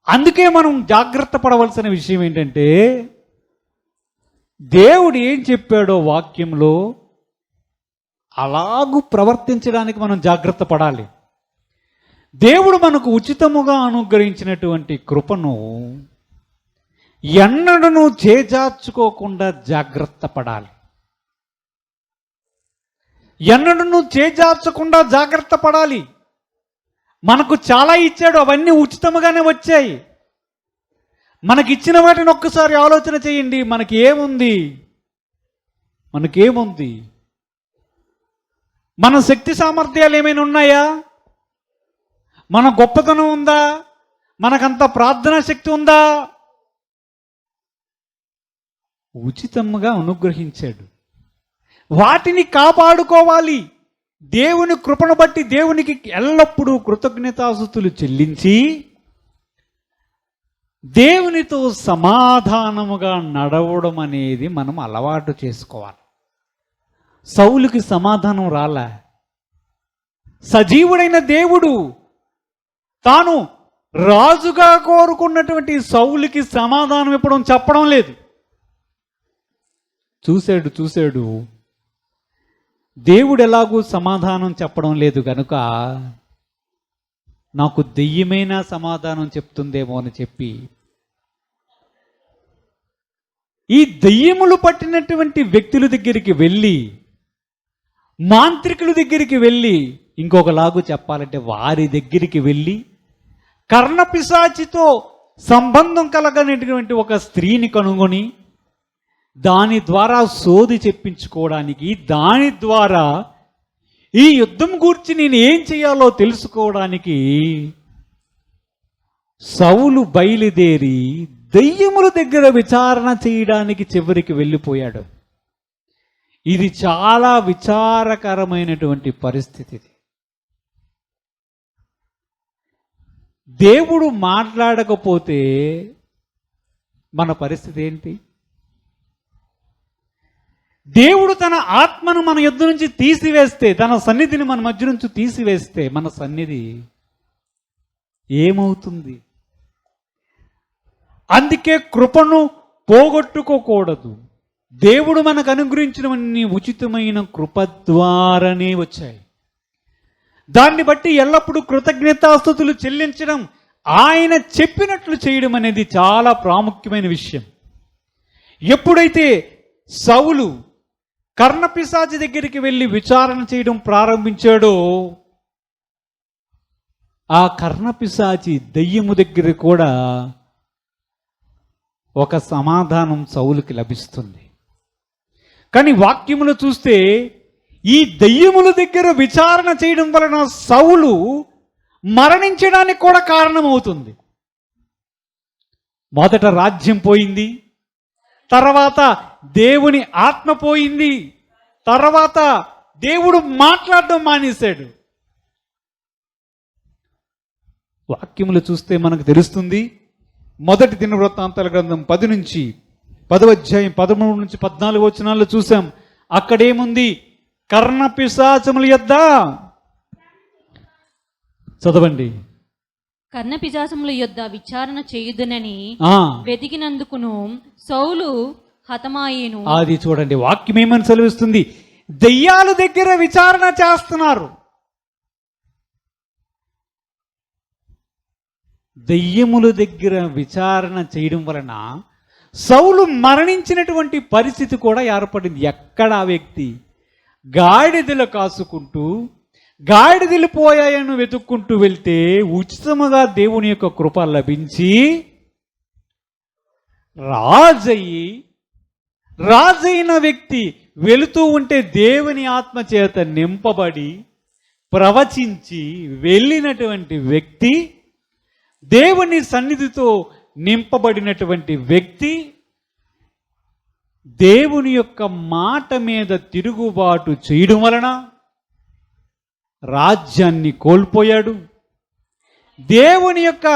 అందుకే మనం జాగ్రత్త పడవలసిన విషయం ఏంటంటే, దేవుడు ఏం చెప్పాడో వాక్యంలో అలాగూ ప్రవర్తించడానికి మనం జాగ్రత్త పడాలి. దేవుడు మనకు ఉచితముగా అనుగ్రహించినటువంటి కృపను ఎన్నడూ చేజార్చుకోకుండా జాగ్రత్త పడాలి. ఎన్నడూ చేజార్చకుండా జాగ్రత్త పడాలి. మనకు చాలా ఇచ్చాడు, అవన్నీ ఉచితముగానే వచ్చాయి. మనకిచ్చిన వాటిని ఒక్కసారి ఆలోచన చేయండి. మనకేముంది? మన శక్తి సామర్థ్యాలు ఏమైనా ఉన్నాయా? మన గొప్పతనం ఉందా? మనకంత ప్రార్థనా శక్తి ఉందా? ఉచితంగా అనుగ్రహించాడు. వాటిని కాపాడుకోవాలి. దేవుని కృపను బట్టి దేవునికి ఎల్లప్పుడూ కృతజ్ఞతాస్తుతులు చెల్లించి దేవునితో సమాధానముగా నడవడం అనేది మనం అలవాటు చేసుకోవాలి. సౌలుకి సమాధానం రాలే. సజీవుడైన దేవుడు తాను రాజుగా కోరుకున్నటువంటి సౌలుకి సమాధానం ఇవ్వడం చెప్పడం లేదు. చూశాడు దేవుడు ఎలాగూ సమాధానం చెప్పడం లేదు కనుక నాకు దెయ్యమైనా సమాధానం చెప్తుందేమో అని చెప్పి ఈ దెయ్యములు పట్టినటువంటి వ్యక్తుల దగ్గరికి వెళ్ళి, మాంత్రికుల దగ్గరికి వెళ్ళి, ఇంకొకలాగు చెప్పాలంటే వారి దగ్గరికి వెళ్ళి కర్ణపిశాచితో సంబంధం కలగనటువంటి ఒక స్త్రీని కనుగొని దాని ద్వారా సోది చెప్పించుకోవడానికి, దాని ద్వారా ఈ యుద్ధం గురించి నేను ఏం చేయాలో తెలుసుకోవడానికి సౌలు బయలుదేరి దెయ్యముల దగ్గర విచారణ చేయడానికి చివరికి వెళ్ళిపోయాడు. ఇది చాలా విచారకరమైనటువంటి పరిస్థితి. దేవుడు మాట్లాడకపోతే మన పరిస్థితి ఏంటి? దేవుడు తన ఆత్మను మన యొద్ద నుంచి తీసివేస్తే, తన సన్నిధిని మన మధ్య నుంచి తీసివేస్తే మన సన్నిధి ఏమవుతుంది? అందుకే కృపను పోగొట్టుకోకూడదు. దేవుడు మనకు అనుగ్రహించినవన్నీ ఉచితమైన కృప ద్వారానే వచ్చాయి. దాన్ని బట్టి ఎల్లప్పుడూ కృతజ్ఞతాస్తుతులు చెల్లించడం, ఆయన చెప్పినట్లు చేయడం అనేది చాలా ప్రాముఖ్యమైన విషయం. ఎప్పుడైతే సౌలు కర్ణపిశాచి దగ్గరికి వెళ్ళి విచారణ చేయడం ప్రారంభించాడో, ఆ కర్ణపిశాచి దెయ్యము దగ్గర కూడా ఒక సమాధానం సౌలుకి లభిస్తుంది. కానీ వాక్యములు చూస్తే ఈ దెయ్యముల దగ్గర విచారణ చేయడం వలన సౌలు మరణించడానికి కూడా కారణమవుతుంది. మొదట రాజ్యం పోయింది, తర్వాత దేవుని ఆత్మ పోయింది, తర్వాత దేవుడు మాట్లాడడం మానేశాడు. వాక్యములు చూస్తే మనకు తెలుస్తుంది. మొదటి దినవృత్తాంతాల గ్రంథం 10 నుంచి 10వ అధ్యాయం 13 నుంచి 14 వచనాల్లో చూసాం. అక్కడేముంది? కర్ణపిశాచముల యొద్ద, చదవండి. కర్ణపిశాచముల యొద్ద విచారణ చేయుదునని వెతికినందుకును సౌలు హతమాయేను. అది చూడండి, వాక్యం ఏమని సెలవిస్తుంది? దెయ్యాల దగ్గర విచారణ చేస్తున్నారు. దెయ్యముల దగ్గర విచారణ చేయడం వలన సౌలు మరణించినటువంటి పరిస్థితి కూడా ఏర్పడింది. ఎక్కడ ఆ వ్యక్తి గాడిదలు కాసుకుంటూ, గాడిదలు పోయాయని వెతుక్కుంటూ వెళ్తే ఉచితముగా దేవుని యొక్క కృప లభించి రాజైన వ్యక్తి వెళుతూ ఉంటే దేవుని ఆత్మ చేత నింపబడి ప్రవచించి వెళ్ళినటువంటి వ్యక్తి, దేవుని సన్నిధితో నింపబడినటువంటి వ్యక్తి దేవుని యొక్క మాట మీద తిరుగుబాటు చేయడం వలన రాజ్యాన్ని కోల్పోయాడు. దేవుని యొక్క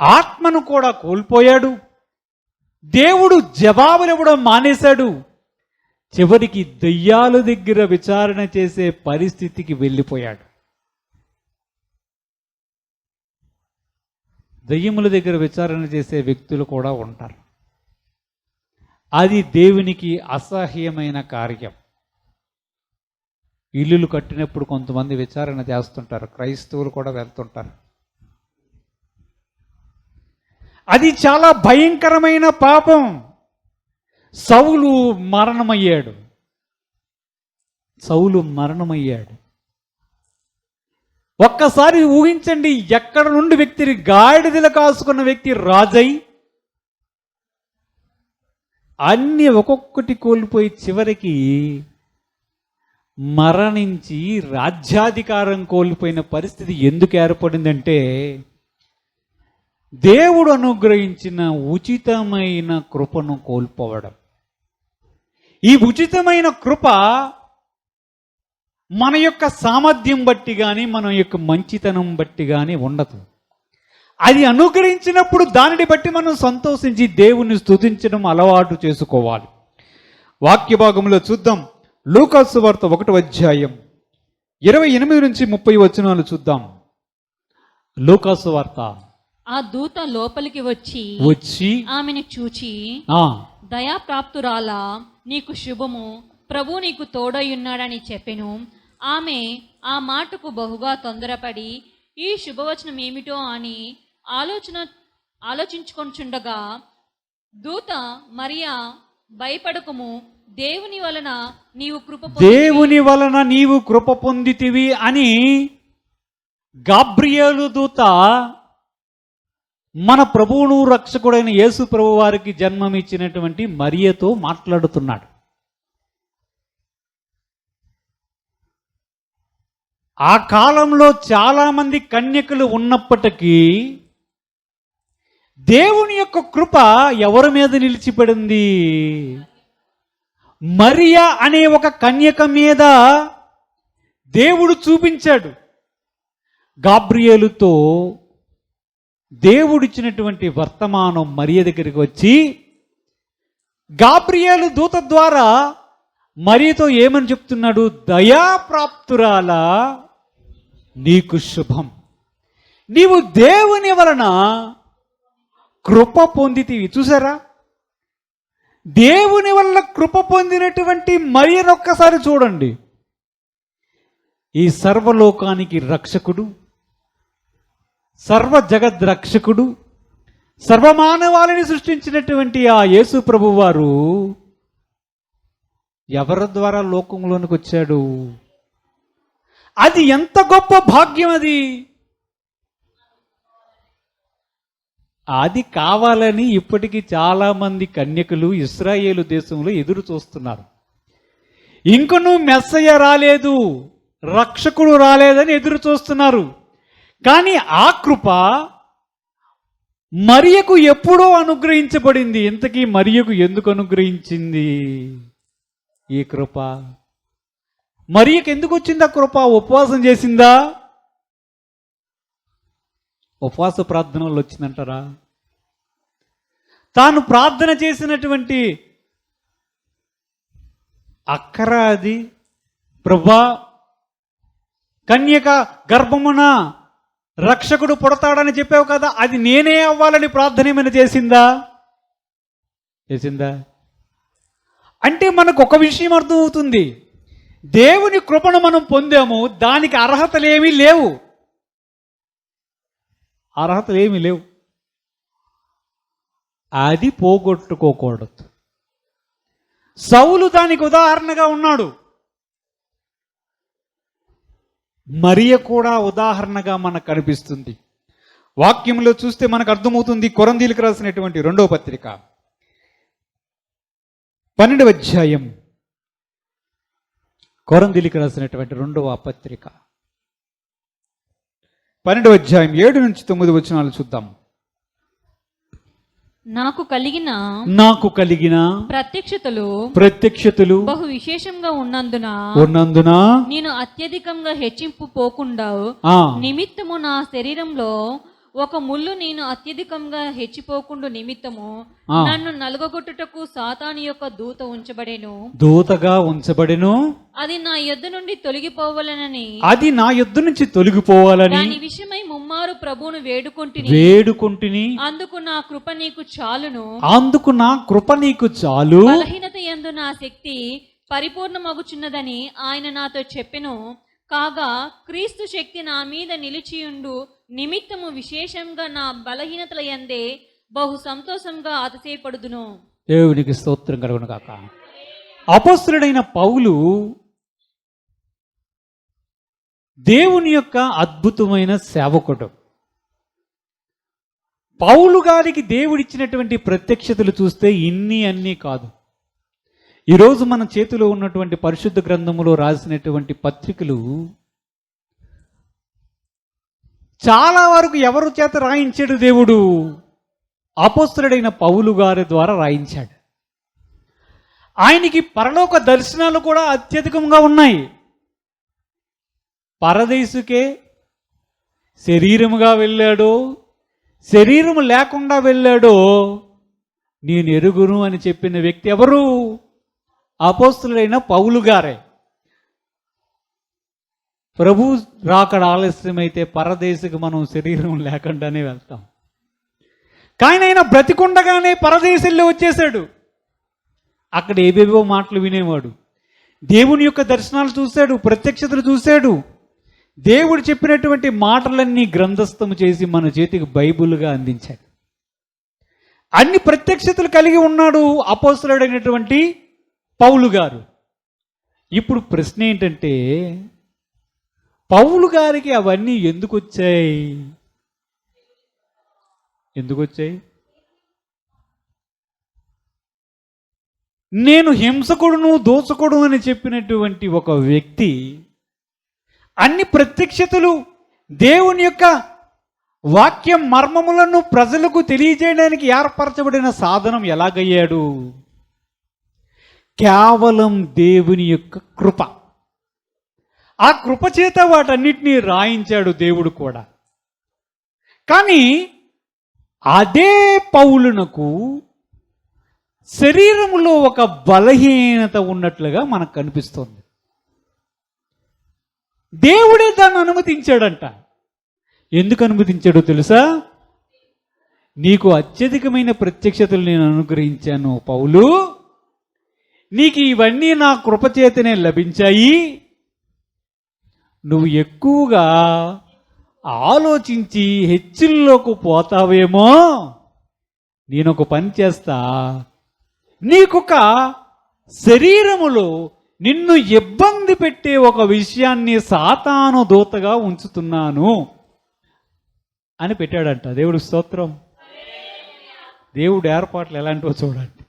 ఆత్మను కూడా కోల్పోయాడు. దేవుడు జవాబులు ఇవ్వడం మానేశాడు. చివరికి దెయ్యాల దగ్గర విచారణ చేసే పరిస్థితికి వెళ్ళిపోయాడు. దెయ్యముల దగ్గర విచారణ చేసే వ్యక్తులు కూడా ఉంటారు. అది దేవునికి అసహ్యమైన కార్యం. ఇల్లులు కట్టినప్పుడు కొంతమంది విచారణ చేస్తుంటారు, క్రైస్తవులు కూడా వెళ్తుంటారు. అది చాలా భయంకరమైన పాపం. సౌలు మరణమయ్యాడు. ఒక్కసారి ఊహించండి, ఎక్కడ నుండి వ్యక్తిని గాడిదలు కాసుకున్న వ్యక్తి రాజై అన్ని ఒక్కొక్కటి కోల్పోయి చివరికి మరణించి రాజ్యాధికారం కోల్పోయిన పరిస్థితి ఎందుకు ఏర్పడిందంటే దేవుడు అనుగ్రహించిన ఉచితమైన కృపను కోల్పోవడం. ఈ ఉచితమైన కృప మన యొక్క సామర్థ్యం బట్టి కానీ మన యొక్క మంచితనం బట్టి కానీ ఉండదు. అది అనుగ్రహించినప్పుడు దానిని బట్టి మనం సంతోషించి దేవుణ్ణి స్తుతించడం అలవాటు చేసుకోవాలి. వాక్య భాగంలో చూద్దాం. లూకాసు వార్త 1వ అధ్యాయం 28 నుంచి 30 వచనాలు చూద్దాం. లూకాసు వార్త. ఆ దూత లోపలికి వచ్చి ఆమెను చూచి, దయాప్రాప్తురాలా, నీకు శుభము, ప్రభు నీకు తోడై ఉన్నాడని చెప్పెను. ఆమె ఆ మాటకు బహుగా తొందరపడి ఈ శుభవచనం ఏమిటో అని ఆలోచించుకొనుచుండగా దూత మరియా, భయపడకుము, దేవుని వలన నీవు కృప పొందితివి అని గాబ్రియేలు దూత మన ప్రభువును రక్షకుడైన యేసు ప్రభు వారికి జన్మమిచ్చినటువంటి మరియతో మాట్లాడుతున్నాడు. ఆ కాలంలో చాలామంది కన్యకలు ఉన్నప్పటికీ దేవుని యొక్క కృప ఎవరి మీద నిలిచిపడింది? మరియా అనే ఒక కన్యక మీద దేవుడు చూపించాడు. గాబ్రియేలుతో దేవుడిచ్చినటువంటి వర్తమానం మరియ దగ్గరికి వచ్చి, గాబ్రియేలు దూత ద్వారా మరియతో ఏమని చెప్తున్నాడు? దయాప్రాప్తురాలా, నీకు శుభం, నీవు దేవుని వలన కృప పొందితివి. చూసారా, దేవుని వల్ల కృప పొందినటువంటి మరియను ఒక్కసారి చూడండి. ఈ సర్వలోకానికి రక్షకుడు, సర్వ జగద్ రక్షకుడు, సర్వమానవాళిని సృష్టించినటువంటి ఆ యేసు ప్రభు వారు ఎవరి ద్వారా లోకంలోనికి వచ్చాడు? అది ఎంత గొప్ప భాగ్యం! అది కావాలని ఇప్పటికీ చాలామంది కన్యకలు ఇశ్రాయేలు దేశంలో ఎదురు చూస్తున్నారు. ఇంకనూ మెస్సయ్య రాలేదు, రక్షకుడు రాలేదని ఎదురు చూస్తున్నారు. కానీ ఆ కృప మరియకు ఎప్పుడో అనుగ్రహించబడింది. ఇంతకీ మరియకు ఎందుకు అనుగ్రహించింది ఈ కృప? మరియకు ఎందుకు వచ్చింది ఆ కృప? ఉపవాసం చేసిందా? ఉపవాస ప్రార్థనలు వచ్చిందంటారా? తాను ప్రార్థన చేసినటువంటి అక్కర అది, ప్రభువా కన్యక గర్భమున రక్షకుడు పుడతాడని చెప్పావు కదా, అది నేనే అవ్వాలని ప్రార్థన ఏమైనా చేసిందా? అంటే మనకు ఒక విషయం అర్థమవుతుంది, దేవుని కృపను మనం పొందాము, దానికి అర్హతలేమీ లేవు. అది పోగొట్టుకోకూడదు. సౌలు దానికి ఉదాహరణగా ఉన్నాడు. మరియ కూడా ఉదాహరణగా మనకు కనిపిస్తుంది. వాక్యంలో చూస్తే మనకు అర్థమవుతుంది. కొరింథీయులకు రాసినటువంటి 2వ పత్రిక 12వ అధ్యాయం, కొరింథీయులకు రాసినటువంటి 2వ పత్రిక 12వ అధ్యాయం 7 నుంచి 9 వచనాలు చూద్దాం. నాకు కలిగిన ప్రత్యక్షతలు బహు విశేషంగా ఉన్నందున నేను అత్యధికంగా హెచ్చింపు పోకుండా నిమిత్తము నా శరీరంలో ఒక ముళ్ళు నేను అత్యధికంగా హెచ్చిపోకుండా నిమిత్తము నన్ను నలుగగొట్టుటకు సాతాను యొక్క దూతగా ఉంచబడెను. అది నా యొద్ద నుంచి తొలగిపోవాలని దాని విషయమై ముమ్మారు ప్రభువును వేడుకొంటిని. అందుకు నా కృప నీకు చాలు. బలహీనత యందు నా శక్తి పరిపూర్ణమగుచున్నదని ఆయన నాతో చెప్పెను. కాగా క్రీస్తు శక్తి నా మీద నిలిచియుండు నిమిత్తము విశేషంగా నా బలహీనతల యందే బహు సంతోషంగా అతిశయపడుదును. దేవునికి స్తోత్రం కలుగును గాక. అపొస్తలుడైన పౌలు దేవుని యొక్క అద్భుతమైన సేవకుడు. పౌలు గారికి దేవుడిచ్చినటువంటి ప్రత్యక్షతలు చూస్తే అన్నీ కాదు. ఈరోజు మన చేతిలో ఉన్నటువంటి పరిశుద్ధ గ్రంథములో రాసినటువంటి పత్రికలు చాలా వరకు ఎవరి చేత రాయించాడు? దేవుడు అపొస్తలుడైన పౌలు గారి ద్వారా రాయించాడు. ఆయనకి పరలోక దర్శనాలు కూడా అత్యధికంగా ఉన్నాయి. పరదేశుకే శరీరముగా వెళ్ళాడో, శరీరము లేకుండా వెళ్ళాడో నేను ఎరుగును అని చెప్పిన వ్యక్తి ఎవరు? అపొస్తలుడైన పౌలు గారే. ప్రభు రాకడ ఆలస్యమైతే పరదేశకు మనం శరీరం లేకుండానే వెళ్తాం. కానీ ఆయన బ్రతికుండగానే పరదేశంలో వచ్చేసాడు. అక్కడ ఏవేవో మాటలు వినేవాడు. దేవుని యొక్క దర్శనాలు చూశాడు, ప్రత్యక్షతలు చూశాడు. దేవుడు చెప్పినటువంటి మాటలన్నీ గ్రంథస్థము చేసి మన చేతికి బైబిల్గా అందించాడు. అన్ని ప్రత్యక్షతలు కలిగి ఉన్నాడు అపోస్తలుడైనటువంటి పౌలు గారు. ఇప్పుడు ప్రశ్న ఏంటంటే, పౌలు గారికి అవన్నీ ఎందుకు వచ్చాయి? నేను హింసకుడును దోచకుడు అని చెప్పినటువంటి ఒక వ్యక్తి అన్ని ప్రత్యక్షతలు, దేవుని యొక్క వాక్యం మర్మములను ప్రజలకు తెలియజేయడానికి ఏర్పరచబడిన సాధనం ఎలాగయ్యాడు? కేవలం దేవుని యొక్క కృప. ఆ కృప చేత వాటన్నిటినీ రాయించాడు దేవుడు కూడా. కానీ అదే పౌలునకు శరీరములో ఒక బలహీనత ఉన్నట్లుగా మనకు కనిపిస్తుంది. దేవుడే దాన్ని అనుమతించాడంట. ఎందుకు అనుమతించాడో తెలుసా? నీకు అత్యధికమైన ప్రత్యక్షతలు నేను అనుగ్రహించాను పౌలు, నీకు ఇవన్నీ నా కృపచేతనే లభించాయి. నువ్వు ఎక్కువగా ఆలోచించి హెచ్చుల్లోకి పోతావేమో, నేనొక పని చేస్తా, నీకొక శరీరములో నిన్ను ఇబ్బంది పెట్టే ఒక విషయాన్ని సాతాను దూతగా ఉంచుతున్నాను అని పెట్టాడంట. దేవుడు స్తోత్రం. దేవుడు ఏర్పాట్లు ఎలాంటివో చూడండి.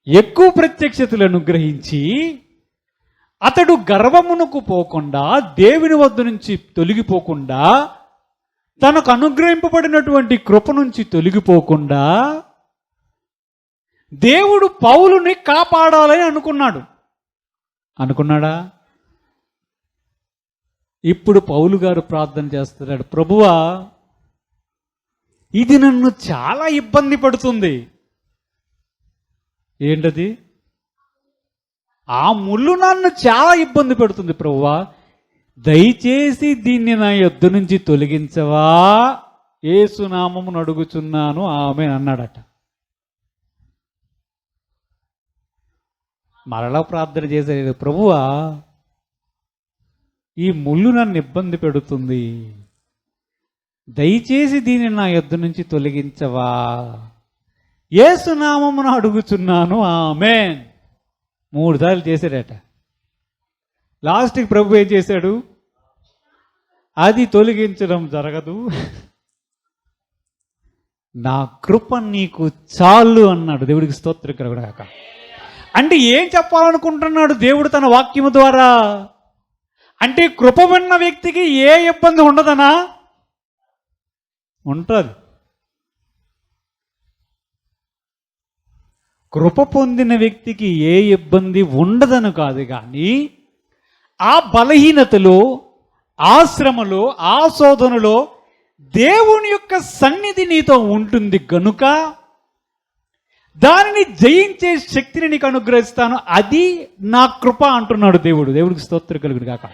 ఎక్కువ ప్రత్యక్షతలు అనుగ్రహించి అతడు గర్వమునకు పోకుండా, దేవుని వద్ద నుంచి తొలగిపోకుండా, తనకు అనుగ్రహింపబడినటువంటి కృప నుంచి తొలగిపోకుండా దేవుడు పౌలుని కాపాడాలని అనుకున్నాడా? ఇప్పుడు పౌలు గారు ప్రార్థన చేస్తున్నాడు, ప్రభువా ఇది నన్ను చాలా ఇబ్బంది పడుతుంది. ఏంటది? ఆ ముళ్ళు నన్ను చాలా ఇబ్బంది పెడుతుంది ప్రభువా, దయచేసి దీన్ని నా యొద్ద నుంచి తొలగించవా, యేసు నామమును అడుగుచున్నాను ఆమేన్ అన్నాడట. మరలా ప్రార్థన చేశాడు, ప్రభువా ఈ ముళ్ళు నన్ను ఇబ్బంది పెడుతుంది, దయచేసి దీన్ని నా యొద్ద నుంచి తొలగించవా, యేసు నామమును అడుగుచున్నాను ఆమేన్ 3 సార్లు చేశాడట. లాస్ట్కి ప్రభు ఏం చేశాడు? అది తొలగించడం జరగదు, నా కృప నీకు చాలు అన్నాడు. దేవుడికి స్తోత్రం కలుగుగాక. అంటే ఏం చెప్పాలనుకుంటున్నాడు దేవుడు తన వాక్యము ద్వారా? అంటే కృప ఉన్న వ్యక్తికి ఏ ఇబ్బంది ఉండదనా? ఉంటుంది. కృప పొందిన వ్యక్తికి ఏ ఇబ్బంది ఉండదను కాదు, కానీ ఆ బలహీనతలో, ఆ శ్రమలో, ఆ శోధనలో దేవుని యొక్క సన్నిధి నీతో ఉంటుంది గనుక దానిని జయించే శక్తిని నీకు అనుగ్రహిస్తాను, అది నా కృప అంటున్నాడు దేవుడు. దేవుడికి స్తోత్రం కలుగును గాక.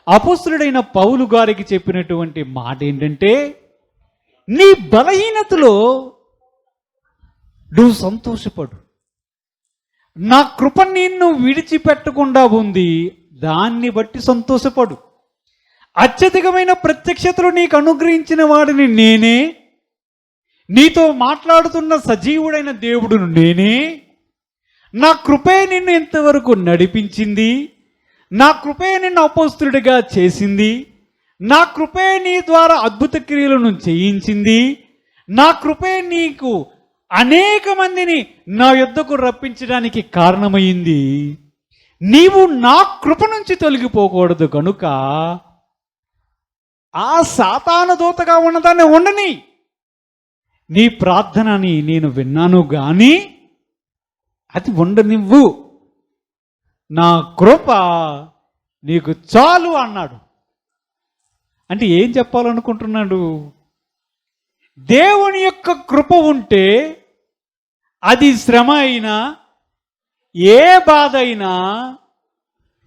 అపోస్తలుడైన పౌలు గారికి చెప్పినటువంటి మాట ఏంటంటే, నీ బలహీనతలో నువ్వు సంతోషపడు, నా కృప నిన్ను విడిచిపెట్టకుండా ఉంది, దాన్ని బట్టి సంతోషపడు. అత్యధికమైన ప్రత్యక్షతలు నీకు అనుగ్రహించిన వాడిని నేనే, నీతో మాట్లాడుతున్న సజీవుడైన దేవుడును నేనే, నా కృపే నిన్ను ఇంతవరకు నడిపించింది, నా కృపే నిన్ను అపోస్తలుడిగా చేసింది, నా కృపే నీ ద్వారా అద్భుత క్రియలను చేయించింది, నా కృపే నీకు అనేక మందిని నా యొద్దకు రప్పించడానికి కారణమైంది. నీవు నా కృప నుంచి తొలగిపోకూడదు కనుక ఆ సాతాను దూతగా ఉన్నదాన్ని ఉండని, నీ ప్రార్థనని నేను విన్నాను కానీ అది ఉండనివ్వు, నా కృప నీకు చాలు అన్నాడు. అంటే ఏం చెప్పాలనుకుంటున్నాడు? దేవుని యొక్క కృప ఉంటే అది శ్రమ అయినా, ఏ బాధ అయినా,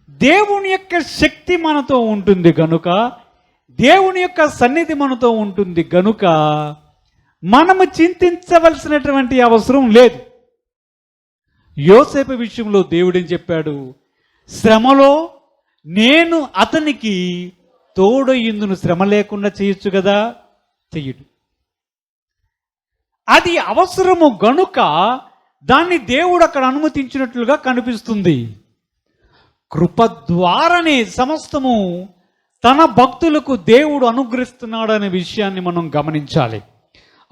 దేవుని యొక్క శక్తి మనతో ఉంటుంది గనుక, దేవుని యొక్క సన్నిధి మనతో ఉంటుంది గనుక మనము చింతించవలసినటువంటి అవసరం లేదు. యోసేపు విషయంలో దేవుడేం చెప్పాడు? శ్రమలో నేను అతనికి తోడయ్యుందును, శ్రమ లేకుండా చేయొచ్చు కదా, చెయ్యడు. అది అవసరము గనుక దాన్ని దేవుడు అక్కడ అనుమతించినట్లుగా కనిపిస్తుంది. కృప ద్వారానే సమస్తము తన భక్తులకు దేవుడు అనుగ్రహిస్తున్నాడనే విషయాన్ని మనం గమనించాలి.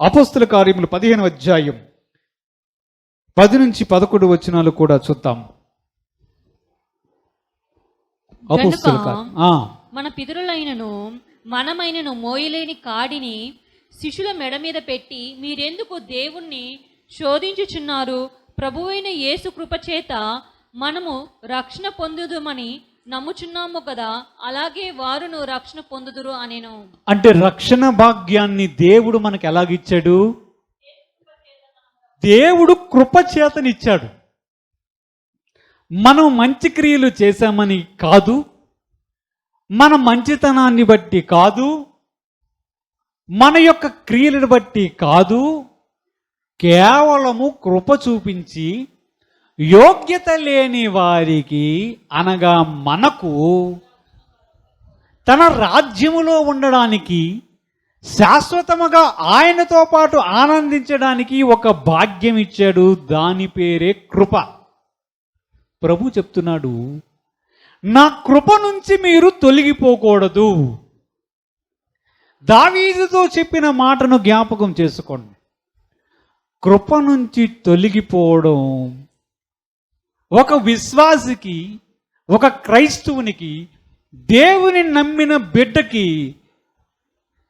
అపోస్తుల కార్యములు 15వ అధ్యాయం 10 నుంచి 11 వచనాలు కూడా చూద్దాం. అపోస్తుల మన పితరులైనను మనమైనను మోయలేని కాడిని శిష్యుల మెడ మీద పెట్టి మీరెందుకు దేవుణ్ణి శోధించుచున్నారు? ప్రభువైన యేసు కృపచేత మనము రక్షణ పొందుదుమని నమ్ముచున్నాము కదా, అలాగే వారును రక్షణ పొందుదురు అనేను. అంటే రక్షణ భాగ్యాన్ని దేవుడు మనకు ఎలాగిచ్చాడు? దేవుడు కృపచేతనిచ్చాడు. మనం మంచి క్రియలు చేశామని కాదు, మన మంచితనాన్ని బట్టి కాదు, మన యొక్క క్రియలను బట్టి కాదు, కేవలము కృప చూపించి యోగ్యత లేని వారికి అనగా మనకు తన రాజ్యములో ఉండడానికి, శాశ్వతముగా ఆయనతో పాటు ఆనందించడానికి ఒక భాగ్యం ఇచ్చాడు. దాని పేరే కృప. ప్రభు చెప్తున్నాడు, నా కృప నుంచి మీరు తొలగిపోకూడదు. దావీదుతో చెప్పిన మాటను జ్ఞాపకం చేసుకోండి. కృప నుంచి తొలగిపోవడం ఒక విశ్వాసికి, ఒక క్రైస్తవునికి, దేవుని నమ్మిన బిడ్డకి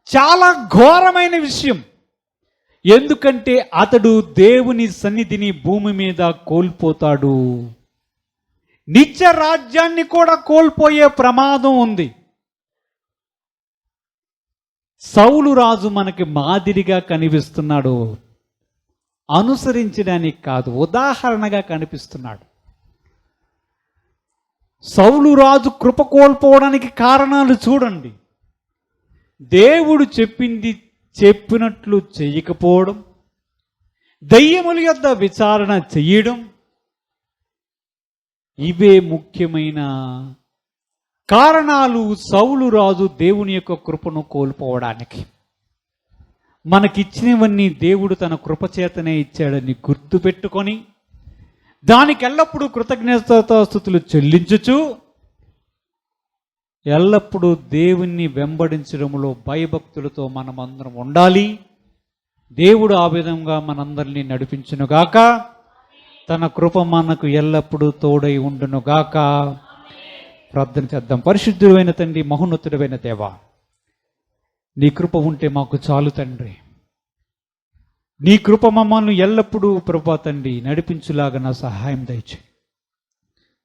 చాలా ఘోరమైన విషయం. ఎందుకంటే అతడు దేవుని సన్నిధిని భూమి మీద కోల్పోతాడు, నిత్య రాజ్యాన్ని కూడా కోల్పోయే ప్రమాదం ఉంది. సౌలు రాజు మనకి మాదిరిగా కనిపిస్తున్నాడు, అనుసరించడానికి కాదు, ఉదాహరణగా కనిపిస్తున్నాడు. సౌలు రాజు కృప కోల్పోవడానికి కారణాలు చూడండి. దేవుడు చెప్పింది చెప్పినట్లు చెయ్యకపోవడం, దయ్యముల యొద్ద విచారణ చెయ్యడం, ఇవే ముఖ్యమైన కారణాలు సౌలు రాజు దేవుని యొక్క కృపను కోల్పోవడానికి. మనకిచ్చినవన్నీ దేవుడు తన కృపచేతనే ఇచ్చాడని గుర్తుపెట్టుకొని దానికి ఎల్లప్పుడూ కృతజ్ఞతాస్తుతులు చెల్లించుచు ఎల్లప్పుడూ దేవుణ్ణి వెంబడించడంలో భయభక్తులతో మనమందరం ఉండాలి. దేవుడు ఆ విధంగా మనందరినీ నడిపించునుగాక. తన కృప మనకు ఎల్లప్పుడూ తోడై ఉండునుగాక. ప్రార్థన చేద్దాం. పరిశుద్ధుడైన తండ్రి, మహోన్నతుడైన దేవా, నీ కృప ఉంటే మాకు చాలు తండ్రి. నీ కృప మమ్మల్ని ఎల్లప్పుడూ ప్రభా తండ్రి నడిపించులాగా నా సహాయం దయచే.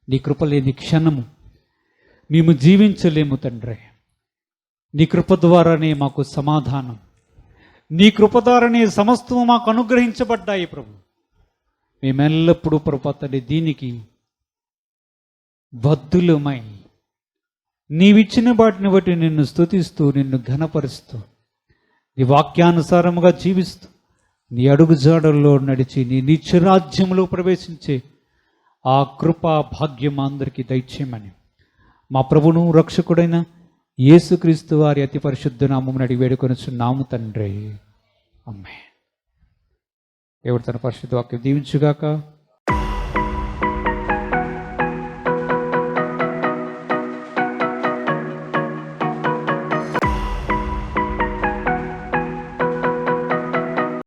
నీ కృప లేని క్షణము మేము జీవించలేము తండ్రి. నీ కృప ద్వారానే మాకు సమాధానం, నీ కృప ద్వారానే సమస్తము మాకు అనుగ్రహించబడ్డాయి ప్రభు. మేమెల్లప్పుడూ ప్రభా తండ్రి దీనికి బద్ధులమై నీవిచ్చిన వాటిని బట్టి నిన్ను స్తుతిస్తూ, నిన్ను ఘనపరుస్తూ, నీ వాక్యానుసారముగా జీవిస్తూ, నీ అడుగుజాడల్లో నడిచి నీ నిత్యరాజ్యంలో ప్రవేశించే ఆ కృపా భాగ్యం అందరికీ దయచేయమని మా ప్రభువును రక్షకుడైన యేసుక్రీస్తు వారి అతి పరిశుద్ధ నామమున అడిగి వేడుకొనుచున్నాము తండ్రి. ఆమేన్. దేవుడు తన పరిశుద్ధ వాక్యం దీవించుగాక.